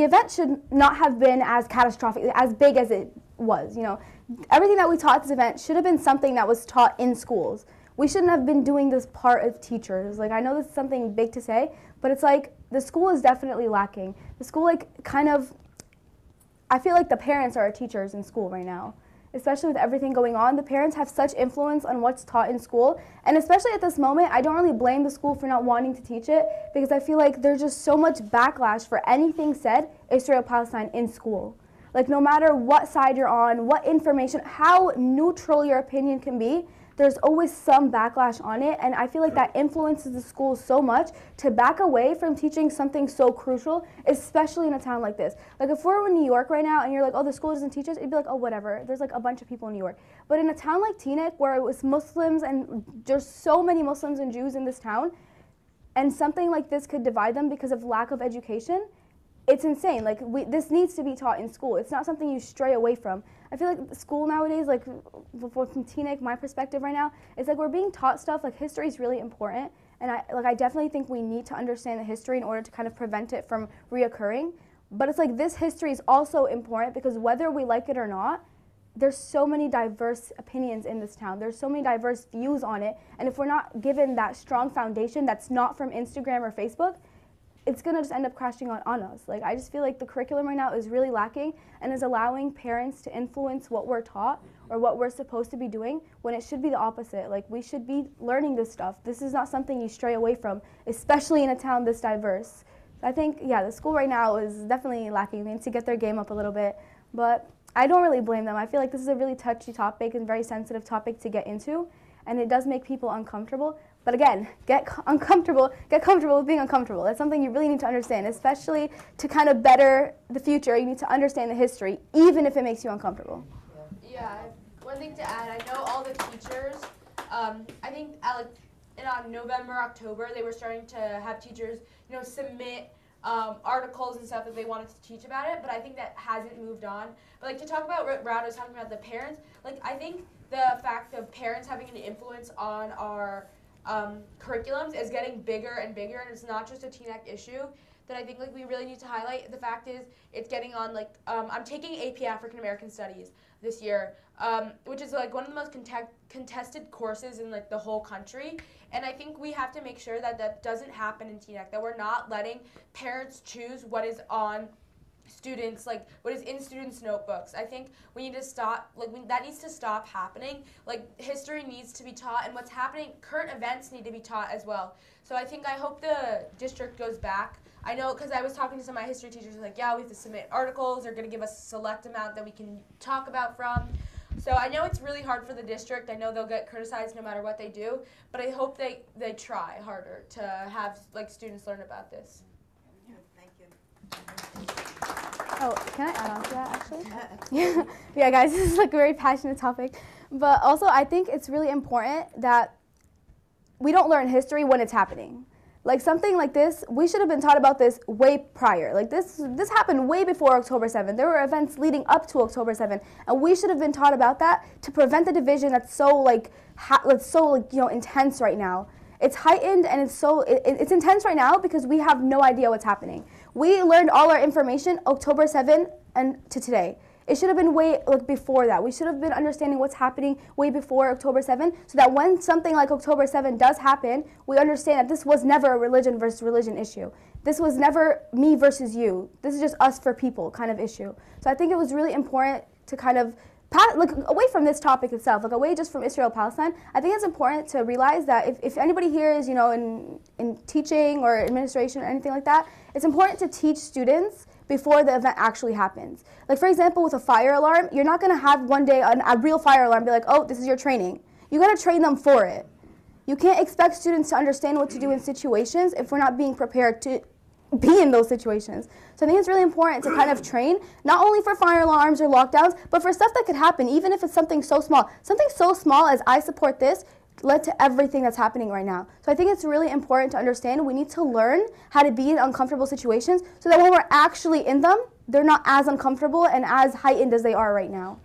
event should not have been as catastrophic, as big as it was, you know. Everything that we taught at this event should have been something that was taught in schools. We shouldn't have been doing this part of teachers. Like, I know this is something big to say, but it's like the school is definitely lacking. The school, like, kind of, I feel like the parents are our teachers in school right now. Especially with everything going on, the parents have such influence on what's taught in school. And especially at this moment, I don't really blame the school for not wanting to teach it, because I feel like there's just so much backlash for anything said Israel-Palestine in school. Like, no matter what side you're on, what information, how neutral your opinion can be, there's always some backlash on it, and I feel like that influences the school so much to back away from teaching something so crucial, especially in a town like this. Like, if we're in New York right now and you're like, oh, the school doesn't teach us, it'd be like, oh, whatever. There's like a bunch of people in New York. But in a town like Teaneck, where it was Muslims, and there's so many Muslims and Jews in this town, and something like this could divide them because of lack of education, it's insane. Like, this needs to be taught in school. It's not something you stray away from. I feel like the school nowadays, like from Teaneck, my perspective right now, it's like we're being taught stuff, like history is really important, and I definitely think we need to understand the history in order to kind of prevent it from reoccurring. But it's like this history is also important because whether we like it or not, there's so many diverse opinions in this town. There's so many diverse views on it, and if we're not given that strong foundation that's not from Instagram or Facebook, it's going to just end up crashing on us. Like, I just feel like the curriculum right now is really lacking and is allowing parents to influence what we're taught or what we're supposed to be doing when it should be the opposite. Like, we should be learning this stuff. This is not something you stray away from, especially in a town this diverse. So I think, yeah, the school right now is definitely lacking. They need to get their game up a little bit, but I don't really blame them. I feel like this is a really touchy topic and very sensitive topic to get into, and it does make people uncomfortable. But again, get comfortable with being uncomfortable. That's something you really need to understand, especially to kind of better the future. You need to understand the history, even if it makes you uncomfortable. Yeah, one thing to add, I know all the teachers, I think in November, October, they were starting to have teachers, you know, submit articles and stuff that they wanted to teach about it, but I think that hasn't moved on. But like to talk about what Rawda was talking about, the parents, like I think the fact of parents having an influence on our curriculums is getting bigger and bigger, and it's not just a Teaneck issue that I think like we really need to highlight. The fact is it's getting on like I'm taking AP African American Studies this year, which is like one of the most contested courses in like the whole country, and I think we have to make sure that that doesn't happen in Teaneck, that we're not letting parents choose what is on students, like what is in students' notebooks. I think we need to stop, that needs to stop happening. Like history needs to be taught, and what's happening, current events need to be taught as well. So I hope the district goes back. I know, because I was talking to some of my history teachers, like, yeah, we have to submit articles, they're going to give us a select amount that we can talk about from. So I know it's really hard for the district. I know they'll get criticized no matter what they do, but I hope they try harder to have like students learn about this. Thank you. Oh, can I add on to that, actually? Yeah, guys, this is like a very passionate topic. But also, I think it's really important that we don't learn history when it's happening. Like something like this, we should have been taught about this way prior. Like this happened way before October 7th. There were events leading up to October 7th, and we should have been taught about that to prevent the division that's so intense right now. It's heightened and it's intense right now because we have no idea what's happening. We learned all our information October 7th and to today. It should have been way before that. We should have been understanding what's happening way before October 7th so that when something like October 7th does happen, we understand that this was never a religion versus religion issue. This was never me versus you. This is just us for people kind of issue. So I think it was really important to kind of away from this topic itself, away just from Israel-Palestine, I think it's important to realize that if anybody here is, in teaching or administration or anything like that, it's important to teach students before the event actually happens. Like for example, with a fire alarm, you're not going to have one day a real fire alarm be like, oh, this is your training. You got to train them for it. You can't expect students to understand what to do in situations if we're not being prepared to be in those situations. So I think it's really important to kind of train, not only for fire alarms or lockdowns, but for stuff that could happen, even if it's something so small. Something so small as I support this led to everything that's happening right now. So I think it's really important to understand we need to learn how to be in uncomfortable situations so that when we're actually in them, they're not as uncomfortable and as heightened as they are right now.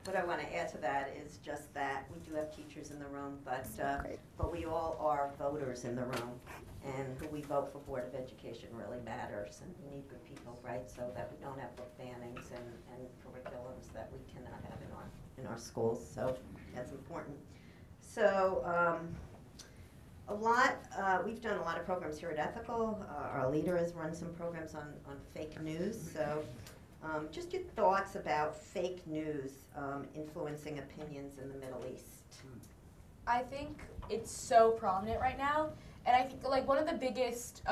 What I want to add to that is just that we do have teachers in the room, but we all are voters in the room, and who we vote for Board of Education really matters, and we need good people, right, so that we don't have book bannings and curriculums that we cannot have in our schools, so that's important. So we've done a lot of programs here at Ethical. Our leader has run some programs on fake news, so just your thoughts about fake news influencing opinions in the Middle East. I think it's so prominent right now, and I think like one of the biggest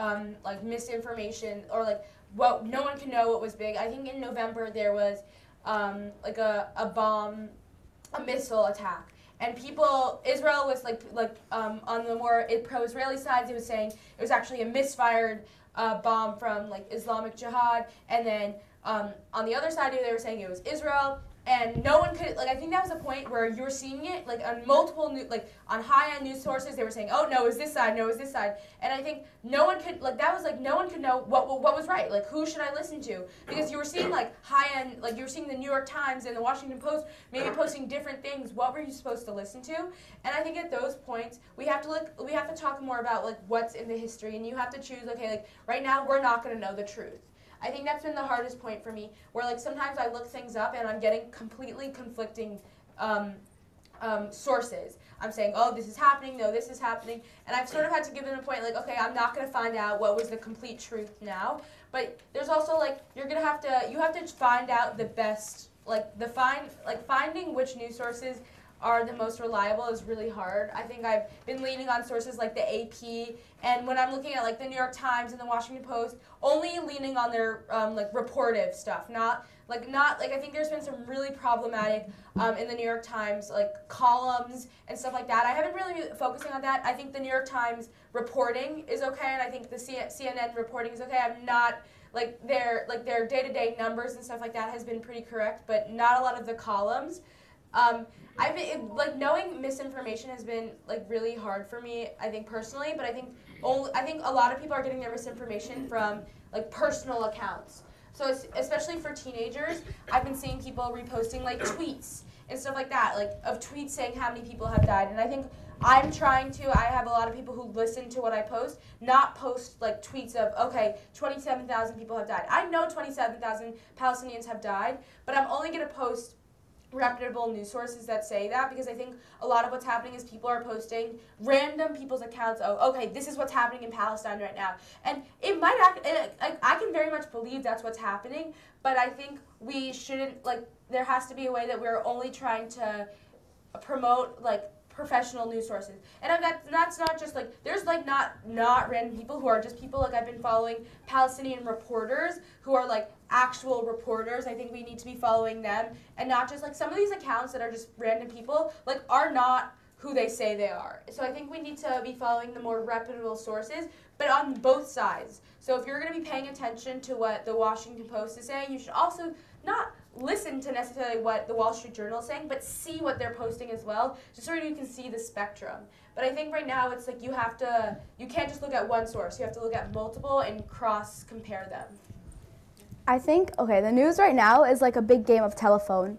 like misinformation or like what no one can know what was big. I think in November there was like a missile attack, and Israel was like on the more pro-Israeli side, it was saying it was actually a misfired bomb from like Islamic Jihad, and then on the other side they were saying it was Israel. And no one could, like, I think that was a point where you were seeing it, like, on multiple, on high-end news sources, they were saying, oh, no, it's this side, no, it's this side. And I think no one could, like, that was, like, no one could know what was right. Like, who should I listen to? Because you were seeing, like, high-end, like, you were seeing the New York Times and the Washington Post maybe posting different things. What were you supposed to listen to? And I think at those points, we have to talk more about, like, what's in the history. And you have to choose, okay, like, right now, we're not going to know the truth. I think that's been the hardest point for me, where like sometimes I look things up and I'm getting completely conflicting sources. I'm saying, oh, this is happening, no, this is happening, and I've sort of had to give it a point, like, okay, I'm not going to find out what was the complete truth now, but there's also like you have to find out the best, finding which news sources are the most reliable is really hard. I think I've been leaning on sources like the AP, and when I'm looking at like the New York Times and the Washington Post, only leaning on their reportive stuff, not I think there's been some really problematic in the New York Times like columns and stuff like that. I haven't really been focusing on that. I think the New York Times reporting is okay, and I think the CNN reporting is okay. I'm not their day-to-day numbers and stuff like that has been pretty correct, but not a lot of the columns. I've been, knowing misinformation has been really hard for me, I think personally, but I think a lot of people are getting their misinformation from personal accounts. So especially for teenagers, I've been seeing people reposting tweets and stuff like that, of tweets saying how many people have died. And I think I have a lot of people who listen to what I post, not post tweets of, okay, 27,000 people have died. I know 27,000 Palestinians have died, but I'm only going to post reputable news sources that say that, because I think a lot of what's happening is people are posting random people's accounts of, okay, this is what's happening in Palestine right now. And it might I can very much believe that's what's happening, but I think we shouldn't, there has to be a way that we're only trying to promote, professional news sources. And that's not just, there's, not random people who are just people, I've been following Palestinian reporters who are, actual reporters. I think we need to be following them, and not just, some of these accounts that are just random people, are not who they say they are. So I think we need to be following the more reputable sources, but on both sides. So if you're going to be paying attention to what the Washington Post is saying, you should also not listen to necessarily what the Wall Street Journal is saying, but see what they're posting as well, just so you can see the spectrum. But I think right now it's you can't just look at one source. You have to look at multiple and cross-compare them. I think, the news right now is a big game of telephone.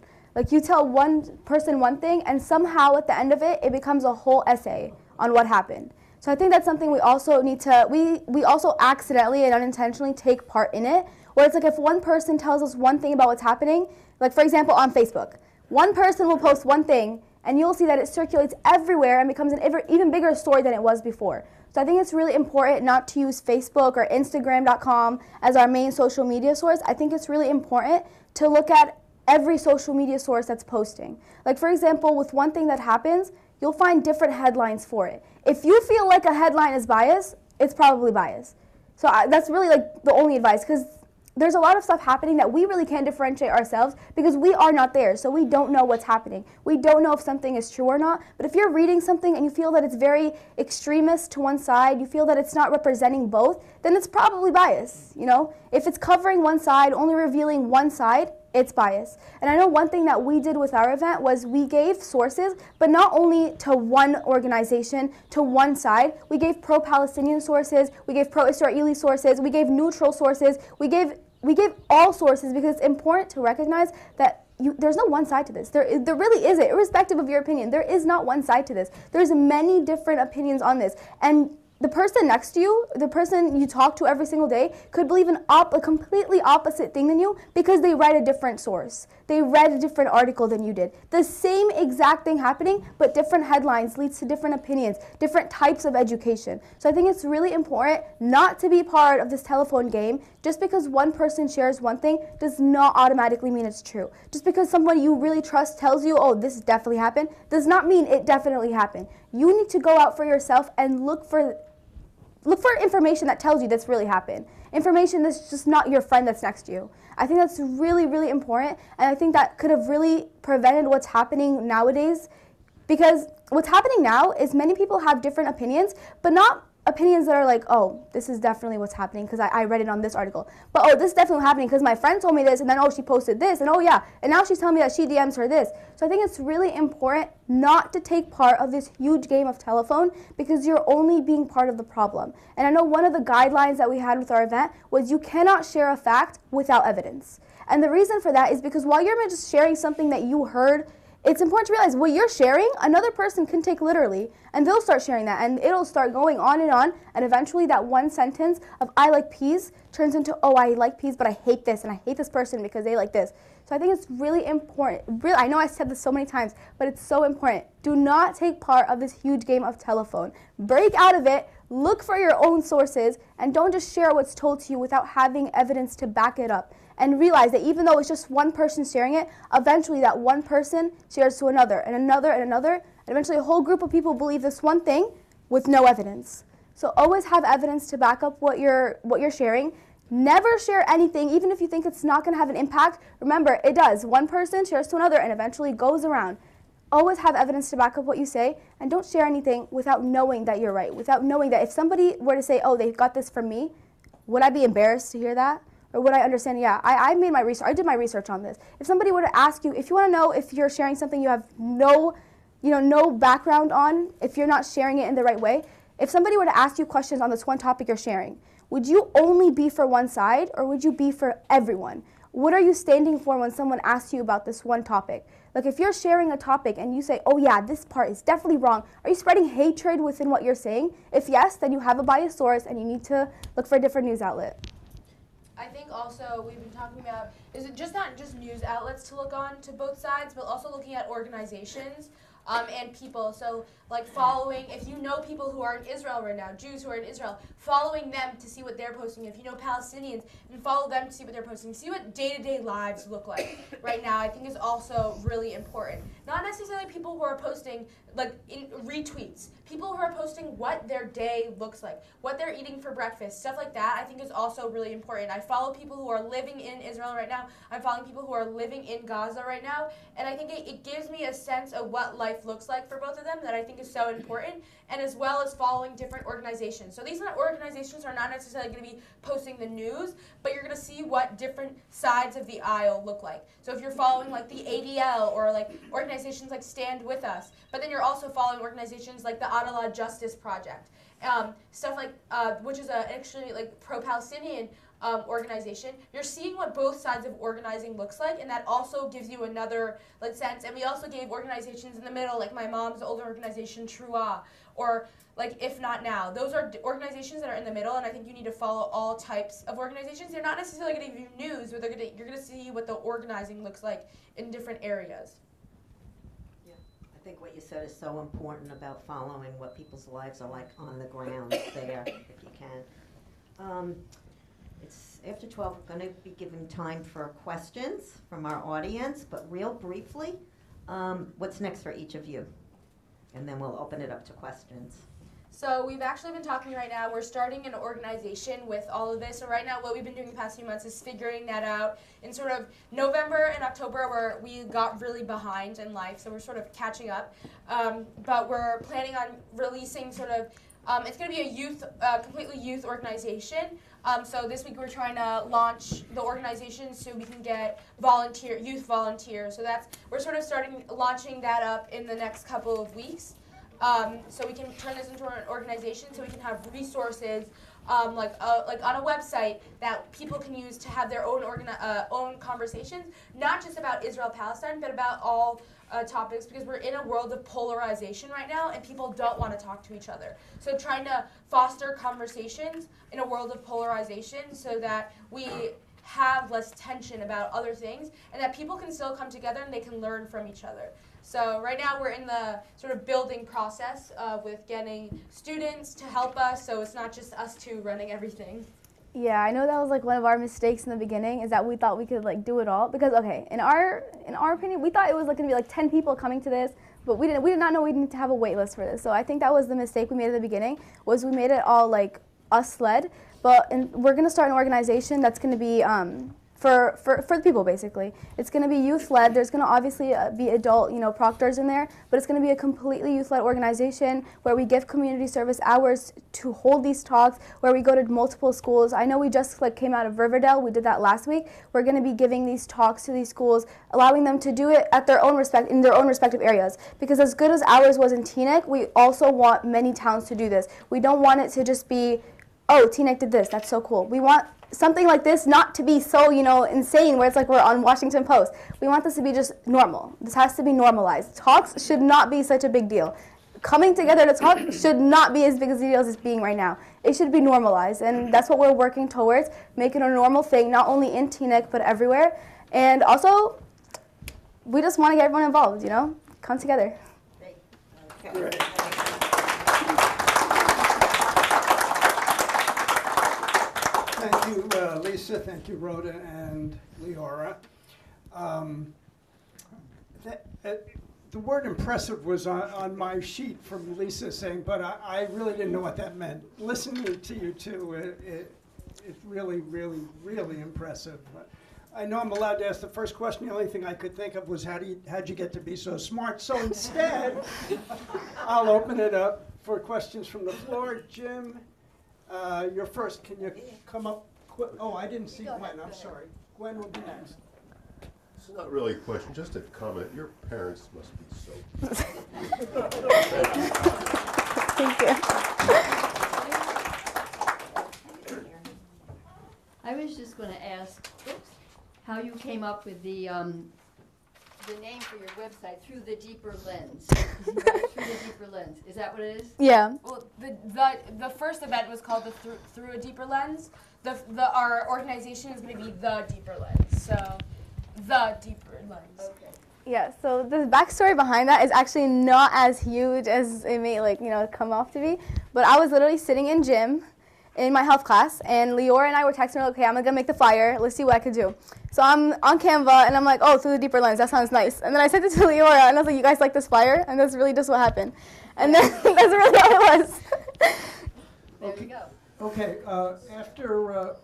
You tell one person one thing, and somehow at the end of it, it becomes a whole essay on what happened. So I think that's something we also need to, we also accidentally and unintentionally take part in it, where it's if one person tells us one thing about what's happening, for example on Facebook, one person will post one thing, and you'll see that it circulates everywhere and becomes an even bigger story than it was before. So I think it's really important not to use Facebook or Instagram.com as our main social media source. I think it's really important to look at every social media source that's posting. For example, with one thing that happens, you'll find different headlines for it. If you feel like a headline is biased, it's probably biased. So that's really like the only advice, because there's a lot of stuff happening that we really can't differentiate ourselves because we are not there, so we don't know what's happening. We don't know if something is true or not, but if you're reading something and you feel that it's very extremist to one side, you feel that it's not representing both, then it's probably biased, you know? If it's covering one side, only revealing one side, it's biased. And I know one thing that we did with our event was we gave sources, but not only to one organization, to one side. We gave pro-Palestinian sources, we gave pro-Israeli sources, we gave neutral sources, we gave all sources, because it's important to recognize that there's no one side to this. There really isn't, irrespective of your opinion. There is not one side to this. There's many different opinions on this. And the person next to you, the person you talk to every single day, could believe a completely opposite thing than you because they read a different source. They read a different article than you did. The same exact thing happening, but different headlines leads to different opinions, different types of education. So I think it's really important not to be part of this telephone game. Just because one person shares one thing does not automatically mean it's true. Just because someone you really trust tells you, oh, this definitely happened, does not mean it definitely happened. You need to go out for yourself and look for information that tells you this really happened. Information that's just not your friend that's next to you. I think that's really, really important, and I think that could have really prevented what's happening nowadays, because what's happening now is many people have different opinions, but not opinions that are like, oh, this is definitely what's happening because I read it on this article. But, oh, this is definitely happening because my friend told me this, and then, oh, she posted this, and oh, yeah, and now she's telling me that she DMs her this. So I think it's really important not to take part of this huge game of telephone because you're only being part of the problem. And I know one of the guidelines that we had with our event was you cannot share a fact without evidence. And the reason for that is because while you're just sharing something that you heard, it's important to realize what you're sharing, another person can take literally, and they'll start sharing that, and it'll start going on, and eventually that one sentence of I like peas turns into, oh, I like peas, but I hate this, and I hate this person because they like this. So I think it's really important. Really, I know I said this so many times, but it's so important. Do not take part of this huge game of telephone. Break out of it, look for your own sources, and don't just share what's told to you without having evidence to back it up. And realize that even though it's just one person sharing it, eventually that one person shares to another, and another, and another, and eventually a whole group of people believe this one thing with no evidence. So always have evidence to back up what you're sharing. Never share anything, even if you think it's not going to have an impact. Remember, it does. One person shares to another and eventually goes around. Always have evidence to back up what you say, and don't share anything without knowing that you're right, without knowing that if somebody were to say, oh, they got this from me, would I be embarrassed to hear that? Or would I understand, yeah, I made my research, I did my research on this. If somebody were to ask you, if you want to know if you're sharing something you have no background on, if you're not sharing it in the right way, if somebody were to ask you questions on this one topic you're sharing, would you only be for one side or would you be for everyone? What are you standing for when someone asks you about this one topic? Like if you're sharing a topic and you say, oh yeah, this part is definitely wrong, are you spreading hatred within what you're saying? If yes, then you have a biased source and you need to look for a different news outlet. I think also we've been talking about, is it just not just news outlets to look on to both sides, but also looking at organizations and people. So like following, if you know people who are in Israel right now, Jews who are in Israel, following them to see what they're posting. If you know Palestinians, and follow them to see what they're posting. See what day-to-day lives look like right now, I think is also really important. Not necessarily people who are posting like in retweets. People who are posting what their day looks like, what they're eating for breakfast, stuff like that, I think is also really important. I follow people who are living in Israel right now. I'm following people who are living in Gaza right now, and I think it gives me a sense of what life looks like for both of them that I think is so important, and as well as following different organizations. So these organizations are not necessarily going to be posting the news, but you're going to see what different sides of the aisle look like. So if you're following like the ADL or like organizations like Stand With Us, but then you're also following organizations like the Adala Justice Project, stuff like, which is actually like pro-Palestinian organization. You're seeing what both sides of organizing looks like, and that also gives you another sense. And we also gave organizations in the middle, like my mom's old organization, Trua, or like If Not Now. Those are organizations that are in the middle, and I think you need to follow all types of organizations. They're not necessarily going to give you news, but you're going to see what the organizing looks like in different areas. I think what you said is so important about following what people's lives are like on the ground there, if you can. It's after 12. We're going to be giving time for questions from our audience, but real briefly, what's next for each of you? and then we'll open it up to questions. So we've actually been talking right now. We're starting an organization with all of this. So right now what we've been doing the past few months is figuring that out. In sort of November and October where we got really behind in life, so we're sort of catching up. But we're planning on releasing sort of, it's going to be a youth, completely youth organization. So this week we're trying to launch the organization so we can get youth volunteers. So we're sort of launching that up in the next couple of weeks. So we can turn this into an organization so we can have resources like on a website that people can use to have their own conversations, not just about Israel Palestine, but about all topics, because we're in a world of polarization right now and people don't want to talk to each other. So trying to foster conversations in a world of polarization so that we have less tension about other things and that people can still come together and they can learn from each other. So right now we're in the sort of building process with getting students to help us, so it's not just us two running everything. Yeah, I know that was like one of our mistakes in the beginning, is that we thought we could like do it all, because okay, in our opinion, we thought it was like going to be like 10 people coming to this, but we did not know we needed to have a wait list for this. So I think that was the mistake we made at the beginning, was we made it all like us led, but we're going to start an organization that's going to be for the people, basically. It's going to be youth-led. There's going to obviously be adult, proctors in there, but it's going to be a completely youth-led organization where we give community service hours to hold these talks, where we go to multiple schools. I know we just came out of Riverdale. We did that last week. We're going to be giving these talks to these schools, allowing them to do it at their own in their own respective areas. Because as good as ours was in Teaneck, we also want many towns to do this. We don't want it to just be, oh, Teaneck did this, that's so cool. We want something like this not to be so, insane, where it's like we're on Washington Post. We want this to be just normal. This has to be normalized. Talks should not be such a big deal. Coming together to talk should not be as big a deal as it's being right now. It should be normalized, and that's what we're working towards, making a normal thing, not only in Teaneck, but everywhere. And also, we just want to get everyone involved, come together. Great. Thank you, Lisa. Thank you, Rhoda and Liora. The word impressive was on my sheet from Lisa saying, but I really didn't know what that meant. Listening to you two, it's really, really, really impressive. I know I'm allowed to ask the first question. The only thing I could think of was how'd you get to be so smart? So instead, I'll open it up for questions from the floor. Jim, you're first. Can you come up? Oh, I didn't see Gwen. I'm sorry. Gwen will be next. It's not really a question, just a comment. Your parents must be so. Thank you. I was just going to ask how you came up with the name for your website, Through the Deeper Lens. Right? Through the Deeper Lens. Is that what it is? Yeah. Well, the first event was called the Through a Deeper Lens. Our organization is going to be The Deeper Lens. So, The Deeper Lens. Okay. Yeah, so the backstory behind that is actually not as huge as it may come off to be. But I was literally sitting in gym in my health class, and Liora and I were texting, okay, I'm gonna make the flyer, let's see what I could do. So I'm on Canva, and I'm like, oh, Through the Deeper Lens, that sounds nice. And then I sent it to Liora, and I was like, you guys like this flyer? And that's really just what happened. And then that's really all it was. There we go. Okay, after,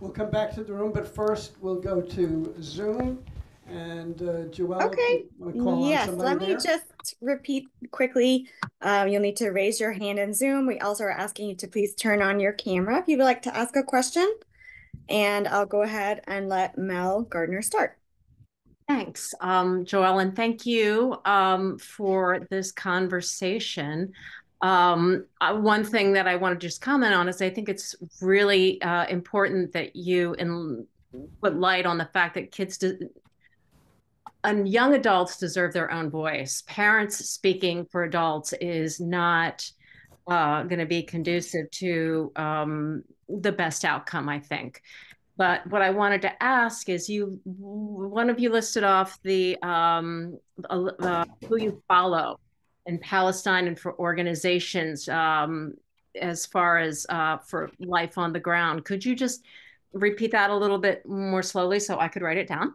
we'll come back to the room, but first we'll go to Zoom. And Joelle, okay. Call yes, on let me there? just repeat quickly. You'll need to raise your hand in Zoom. We also are asking you to please turn on your camera if you would like to ask a question. And I'll go ahead and let Mel Gardner start. Thanks, Joelle, and thank you for this conversation. One thing that I want to just comment on is I think it's really important that you put light on the fact that kids and young adults deserve their own voice. Parents speaking for adults is not going to be conducive to the best outcome, I think. But what I wanted to ask is, one of you listed off the who you follow in Palestine and for organizations as far as for life on the ground. Could you just repeat that a little bit more slowly so I could write it down?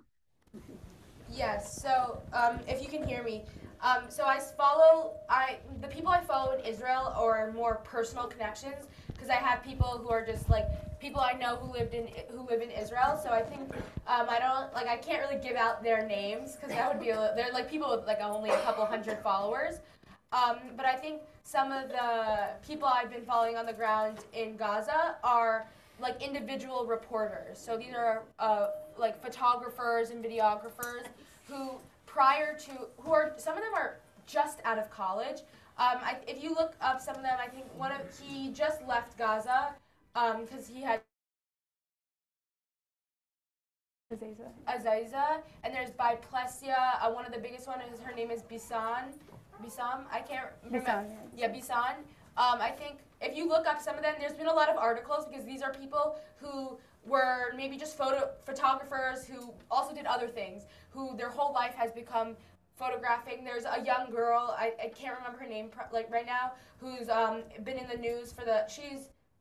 Yes, so if you can hear me, So the people I follow in Israel are more personal connections because I have people who are just like people I know who live in Israel. So I think I can't really give out their names because that would be they're like people with like only a couple hundred followers. But I think some of the people I've been following on the ground in Gaza are like individual reporters. So these are like photographers and videographers who some of them are just out of college. If you look up some of them, I think he just left Gaza because he had Aziza, and there's Biplesia. One of the biggest one is her name is Bisam. I can't remember. Bisan. I think if you look up some of them, there's been a lot of articles because these are people who were maybe just photographers who also did other things, who their whole life has become photographing. There's a young girl, I can't remember her name right now, who's been in the news for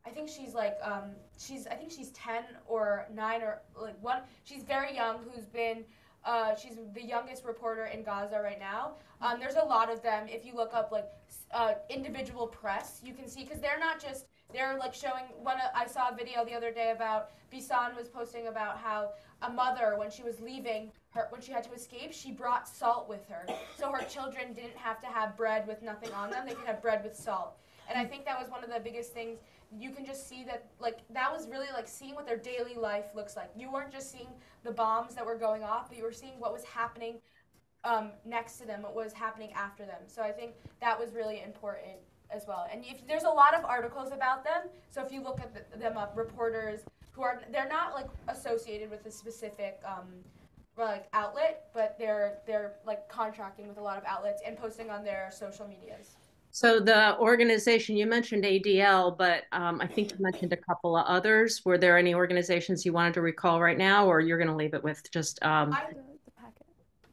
I think she's 10 or 9 or like 1. She's very young, she's the youngest reporter in Gaza right now. There's a lot of them. If you look up like individual press, you can see, because they're like showing I saw a video the other day about Bisan was posting about how a mother, when she was leaving, when she had to escape, she brought salt with her. So her children didn't have to have bread with nothing on them. They could have bread with salt. And I think that was one of the biggest things. You can just see that, like, that was really like seeing what their daily life looks like. You weren't just seeing the bombs that were going off, but you were seeing what was happening next to them, what was happening after them. So I think that was really important as well. And there's a lot of articles about them. So if you look at them up, reporters they're not like associated with a specific like outlet, but they're like contracting with a lot of outlets and posting on their social medias. So the organization, you mentioned ADL, but I think you mentioned a couple of others. Were there any organizations you wanted to recall right now, or you're going to leave it with just? The packet.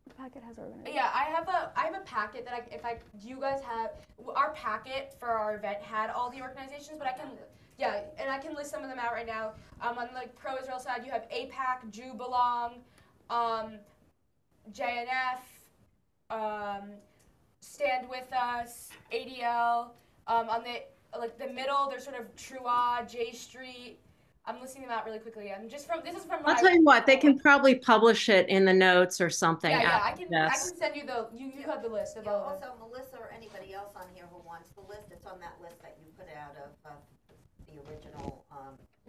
The packet has organizations. Yeah, I have a packet that you guys have. Our packet for our event had all the organizations, but I can list some of them out right now. On like pro-Israel side, you have AIPAC, Jew Belong, JNF, Stand With Us, ADL. On the middle, there's sort of Trua, J Street. I'm listing them out really quickly. This is from. I'll tell you what, they can probably publish it in the notes or something. Yeah, I can send you you have the list of all of them. Also, Melissa or anybody else on here who wants the list, it's on that list that you put out of the original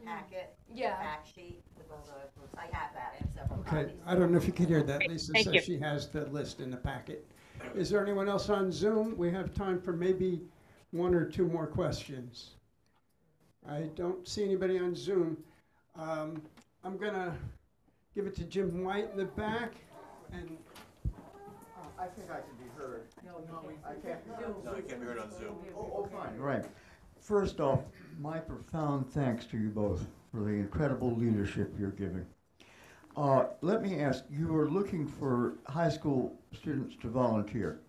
packet. Yeah. Fact sheet with all the groups. I have that. I have several Okay, copies. I don't know if you could hear that. Lisa Thank says you. she has the list in the packet. Is there anyone else on Zoom? We have time for maybe 1 or 2 more questions. I don't see anybody on Zoom. I'm going to give it to Jim White in the back. And I think I can be heard. No, I can't be heard. No, you can't be heard on Zoom. Oh, fine. Right. First off, my profound thanks to you both for the incredible leadership you're giving. Let me ask, you are looking for high school students to volunteer.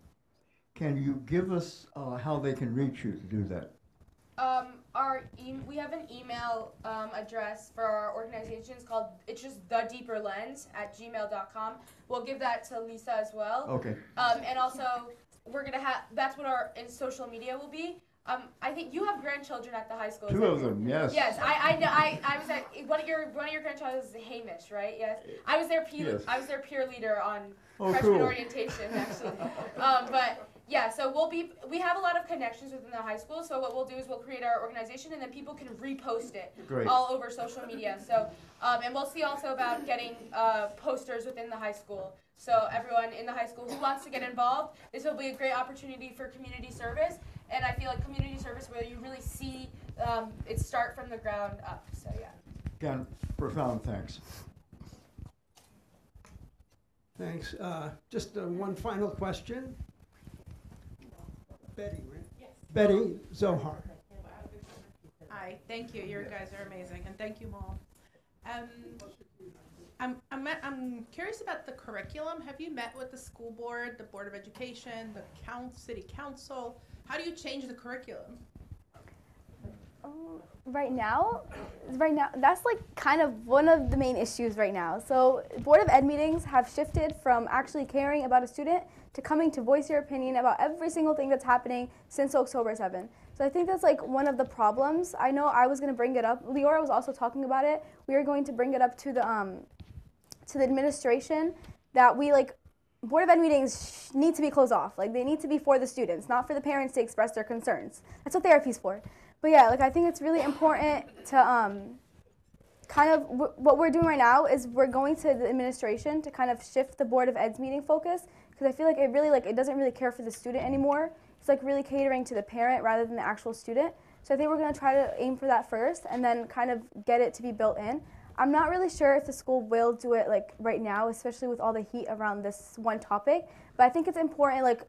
Can you give us how they can reach you to do that? We have an email address for our organization. It's just thedeeperlens@gmail.com. We'll give that to Lisa as well. Okay. And also, we're gonna have that's what our social media will be. I think you have grandchildren at the high school. 2 of them, yes. Yes, I know. I was at one of your grandchildren is Hamish, right? Yes. I was their peer leader on freshman cool. orientation actually. But yeah, so we have a lot of connections within the high school. So what we'll do is we'll create our organization, and then people can repost it all over social media. So and we'll see also about getting posters within the high school. So everyone in the high school who wants to get involved, this will be a great opportunity for community service. And I feel like community service where you really see it start from the ground up. So yeah. Again, profound thanks. thanks. Just one final question. Betty, right? Yes. Betty Zohar. Hi, thank you. You guys are amazing, and thank you, Mom. I'm curious about the curriculum. Have you met with the school board, the Board of Education, the city council? How do you change the curriculum? Right now, that's like kind of one of the main issues right now. So Board of Ed meetings have shifted from actually caring about a student to coming to voice your opinion about every single thing that's happening since October 7th. So I think that's like one of the problems. I know I was going to bring it up. Liora was also talking about it. We are going to bring it up to the administration that we like Board of Ed meetings need to be closed off. Like they need to be for the students, not for the parents to express their concerns. That's what therapy's for. But yeah, like I think it's really important to kind of what we're doing right now is we're going to the administration to kind of shift the Board of Ed's meeting focus, because I feel like it doesn't really care for the student anymore. It's like really catering to the parent rather than the actual student. So I think we're going to try to aim for that first and then kind of get it to be built in. I'm not really sure if the school will do it like right now, especially with all the heat around this one topic, but I think it's important, like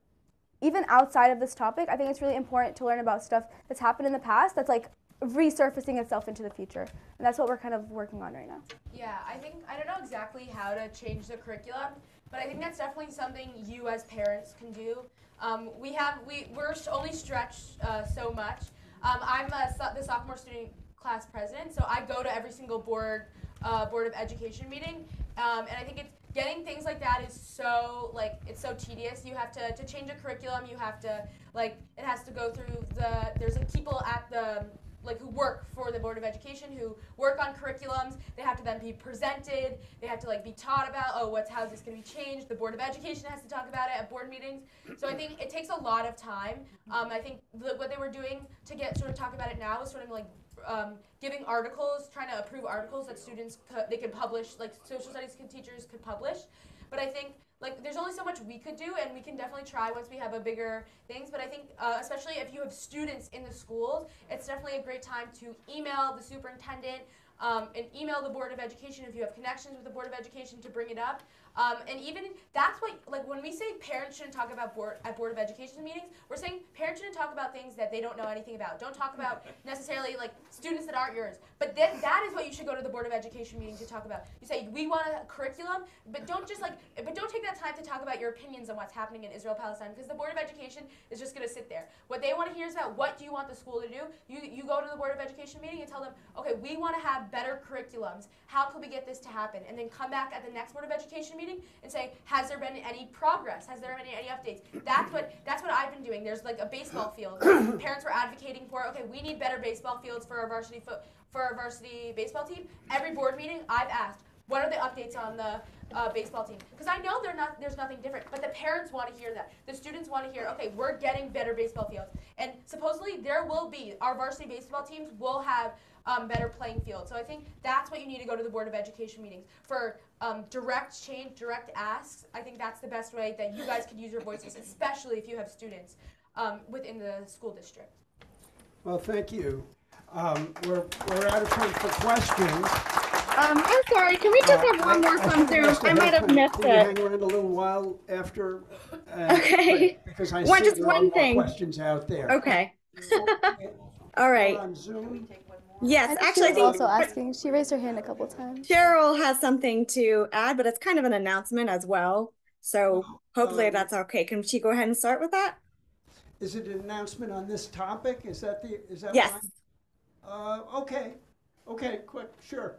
even outside of this topic, I think it's really important to learn about stuff that's happened in the past that's like resurfacing itself into the future. And that's what we're kind of working on right now. Yeah, I don't know exactly how to change the curriculum, but I think that's definitely something you as parents can do. We're only stretched so much. I'm the sophomore student class president, so I go to every single Board of Education meeting, and I think it's getting things like that is so it's so tedious. You have to change a curriculum. You have to it has to go through there's people at the who work for the Board of Education who work on curriculums. They have to then be presented. They have to be taught about how is this going to be changed. The Board of Education has to talk about it at board meetings. So I think it takes a lot of time. I think what they were doing to talk about it now is giving articles, trying to approve articles that students they could publish, social studies teachers could publish. But I think there's only so much we could do, and we can definitely try once we have a bigger things. But I think especially if you have students in the schools, it's definitely a great time to email the superintendent and email the Board of Education if you have connections with the Board of Education to bring it up. And even that's what when we say parents shouldn't talk about at Board of Education meetings, we're saying parents shouldn't talk about things that they don't know anything about. Don't talk about necessarily students that aren't yours. But then that is what you should go to the Board of Education meeting to talk about. You say we want a curriculum, but don't take that time to talk about your opinions on what's happening in Israel Palestine, because the Board of Education is just going to sit there. What they want to hear is about what do you want the school to do. You go to the Board of Education meeting and tell them, okay, we want to have better curriculums. How can we get this to happen? And then come back at the next Board of Education meeting and say, has there been any progress? Has there been any updates? That's what I've been doing. There's a baseball field. Parents were advocating for, okay, we need better baseball fields for our varsity baseball team. Every board meeting, I've asked, what are the updates on the baseball team? Because I know there's nothing different, but the parents want to hear that. The students want to hear, okay, we're getting better baseball fields. And supposedly our varsity baseball teams will have better playing fields. So I think that's what you need to go to the Board of Education meetings for. Direct change, direct asks. I think that's the best way that you guys could use your voices, especially if you have students within the school district. Well, thank you. We're out of time for questions. I'm sorry, can we just have one more from Zoom? I might have missed Can you it. hang around a little while after? Okay. Because I One- see just there are one more thing. questions out there. Okay. All right. On Zoom. Yes, She actually, I was think also asking. She raised her hand a couple times. Cheryl has something to add, but it's kind of an announcement as well. So hopefully that's okay. Can she go ahead and start with that? Is it an announcement on this topic? Is that Yes. Okay. Okay, quick, sure.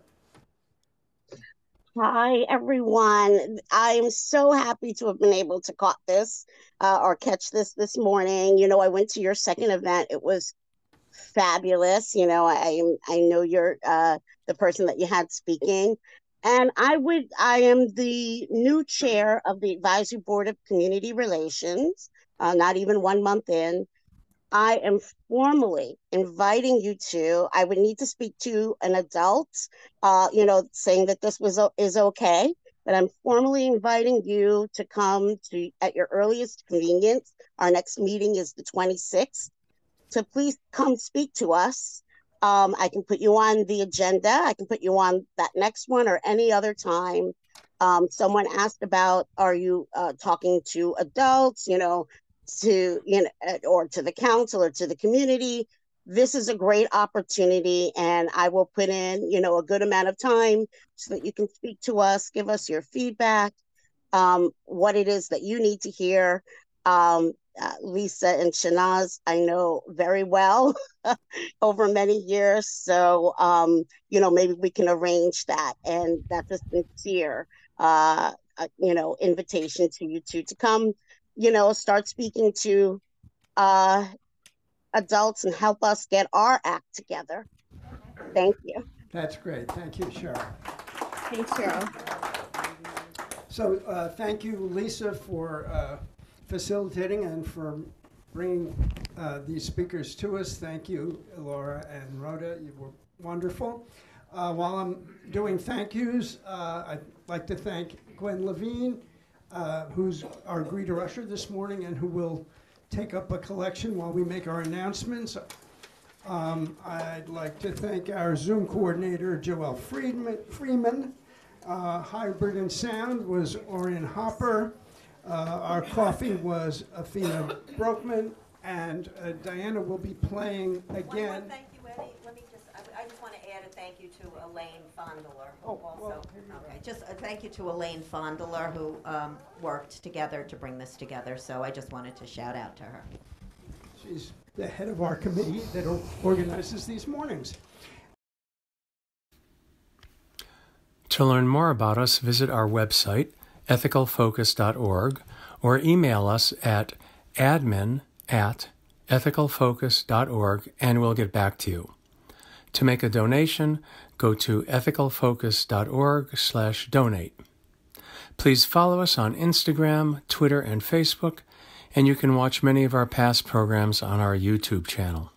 Hi, everyone. I am so happy to have been able to catch this morning. I went to your second event. It was fabulous. I know you're the person that you had speaking. And I am the new chair of the Advisory Board of Community Relations, not even 1 month in. I am formally inviting you I would need to speak to an adult, saying that this is okay, but I'm formally inviting you to come at your earliest convenience. Our next meeting is the 26th. So please come speak to us. I can put you on the agenda. I can put you on that next one or any other time. Someone asked about, are you talking to adults, or to the council or to the community? This is a great opportunity, and I will put in, a good amount of time so that you can speak to us, give us your feedback, what it is that you need to hear. Lisa and Shanaz, I know very well over many years. So, maybe we can arrange that. And that's a sincere, invitation to you two to come, start speaking to adults and help us get our act together. Thank you. That's great. Thank you, Cheryl. Thanks, Cheryl. So thank you, Lisa, for facilitating and for bringing these speakers to us. Thank you, Laura and Rhoda. You were wonderful. While I'm doing thank yous, I'd like to thank Gwen Levine, who's our greeter usher this morning and who will take up a collection while we make our announcements. I'd like to thank our Zoom coordinator, Joelle Freeman. Hybrid and sound was Orion Hopper. Our coffee was Athena Brokeman, and Diana will be playing again. Thank you, Eddie. I just want to add a thank you to Elaine Fondler, who just a thank you to Elaine Fondler, who worked together to bring this together. So I just wanted to shout out to her. She's the head of our committee that organizes these mornings. To learn more about us, visit our website, ethicalfocus.org, or email us at admin@ethicalfocus.org, and we'll get back to you. To make a donation, go to ethicalfocus.org/donate. Please follow us on Instagram, Twitter, and Facebook, and you can watch many of our past programs on our YouTube channel.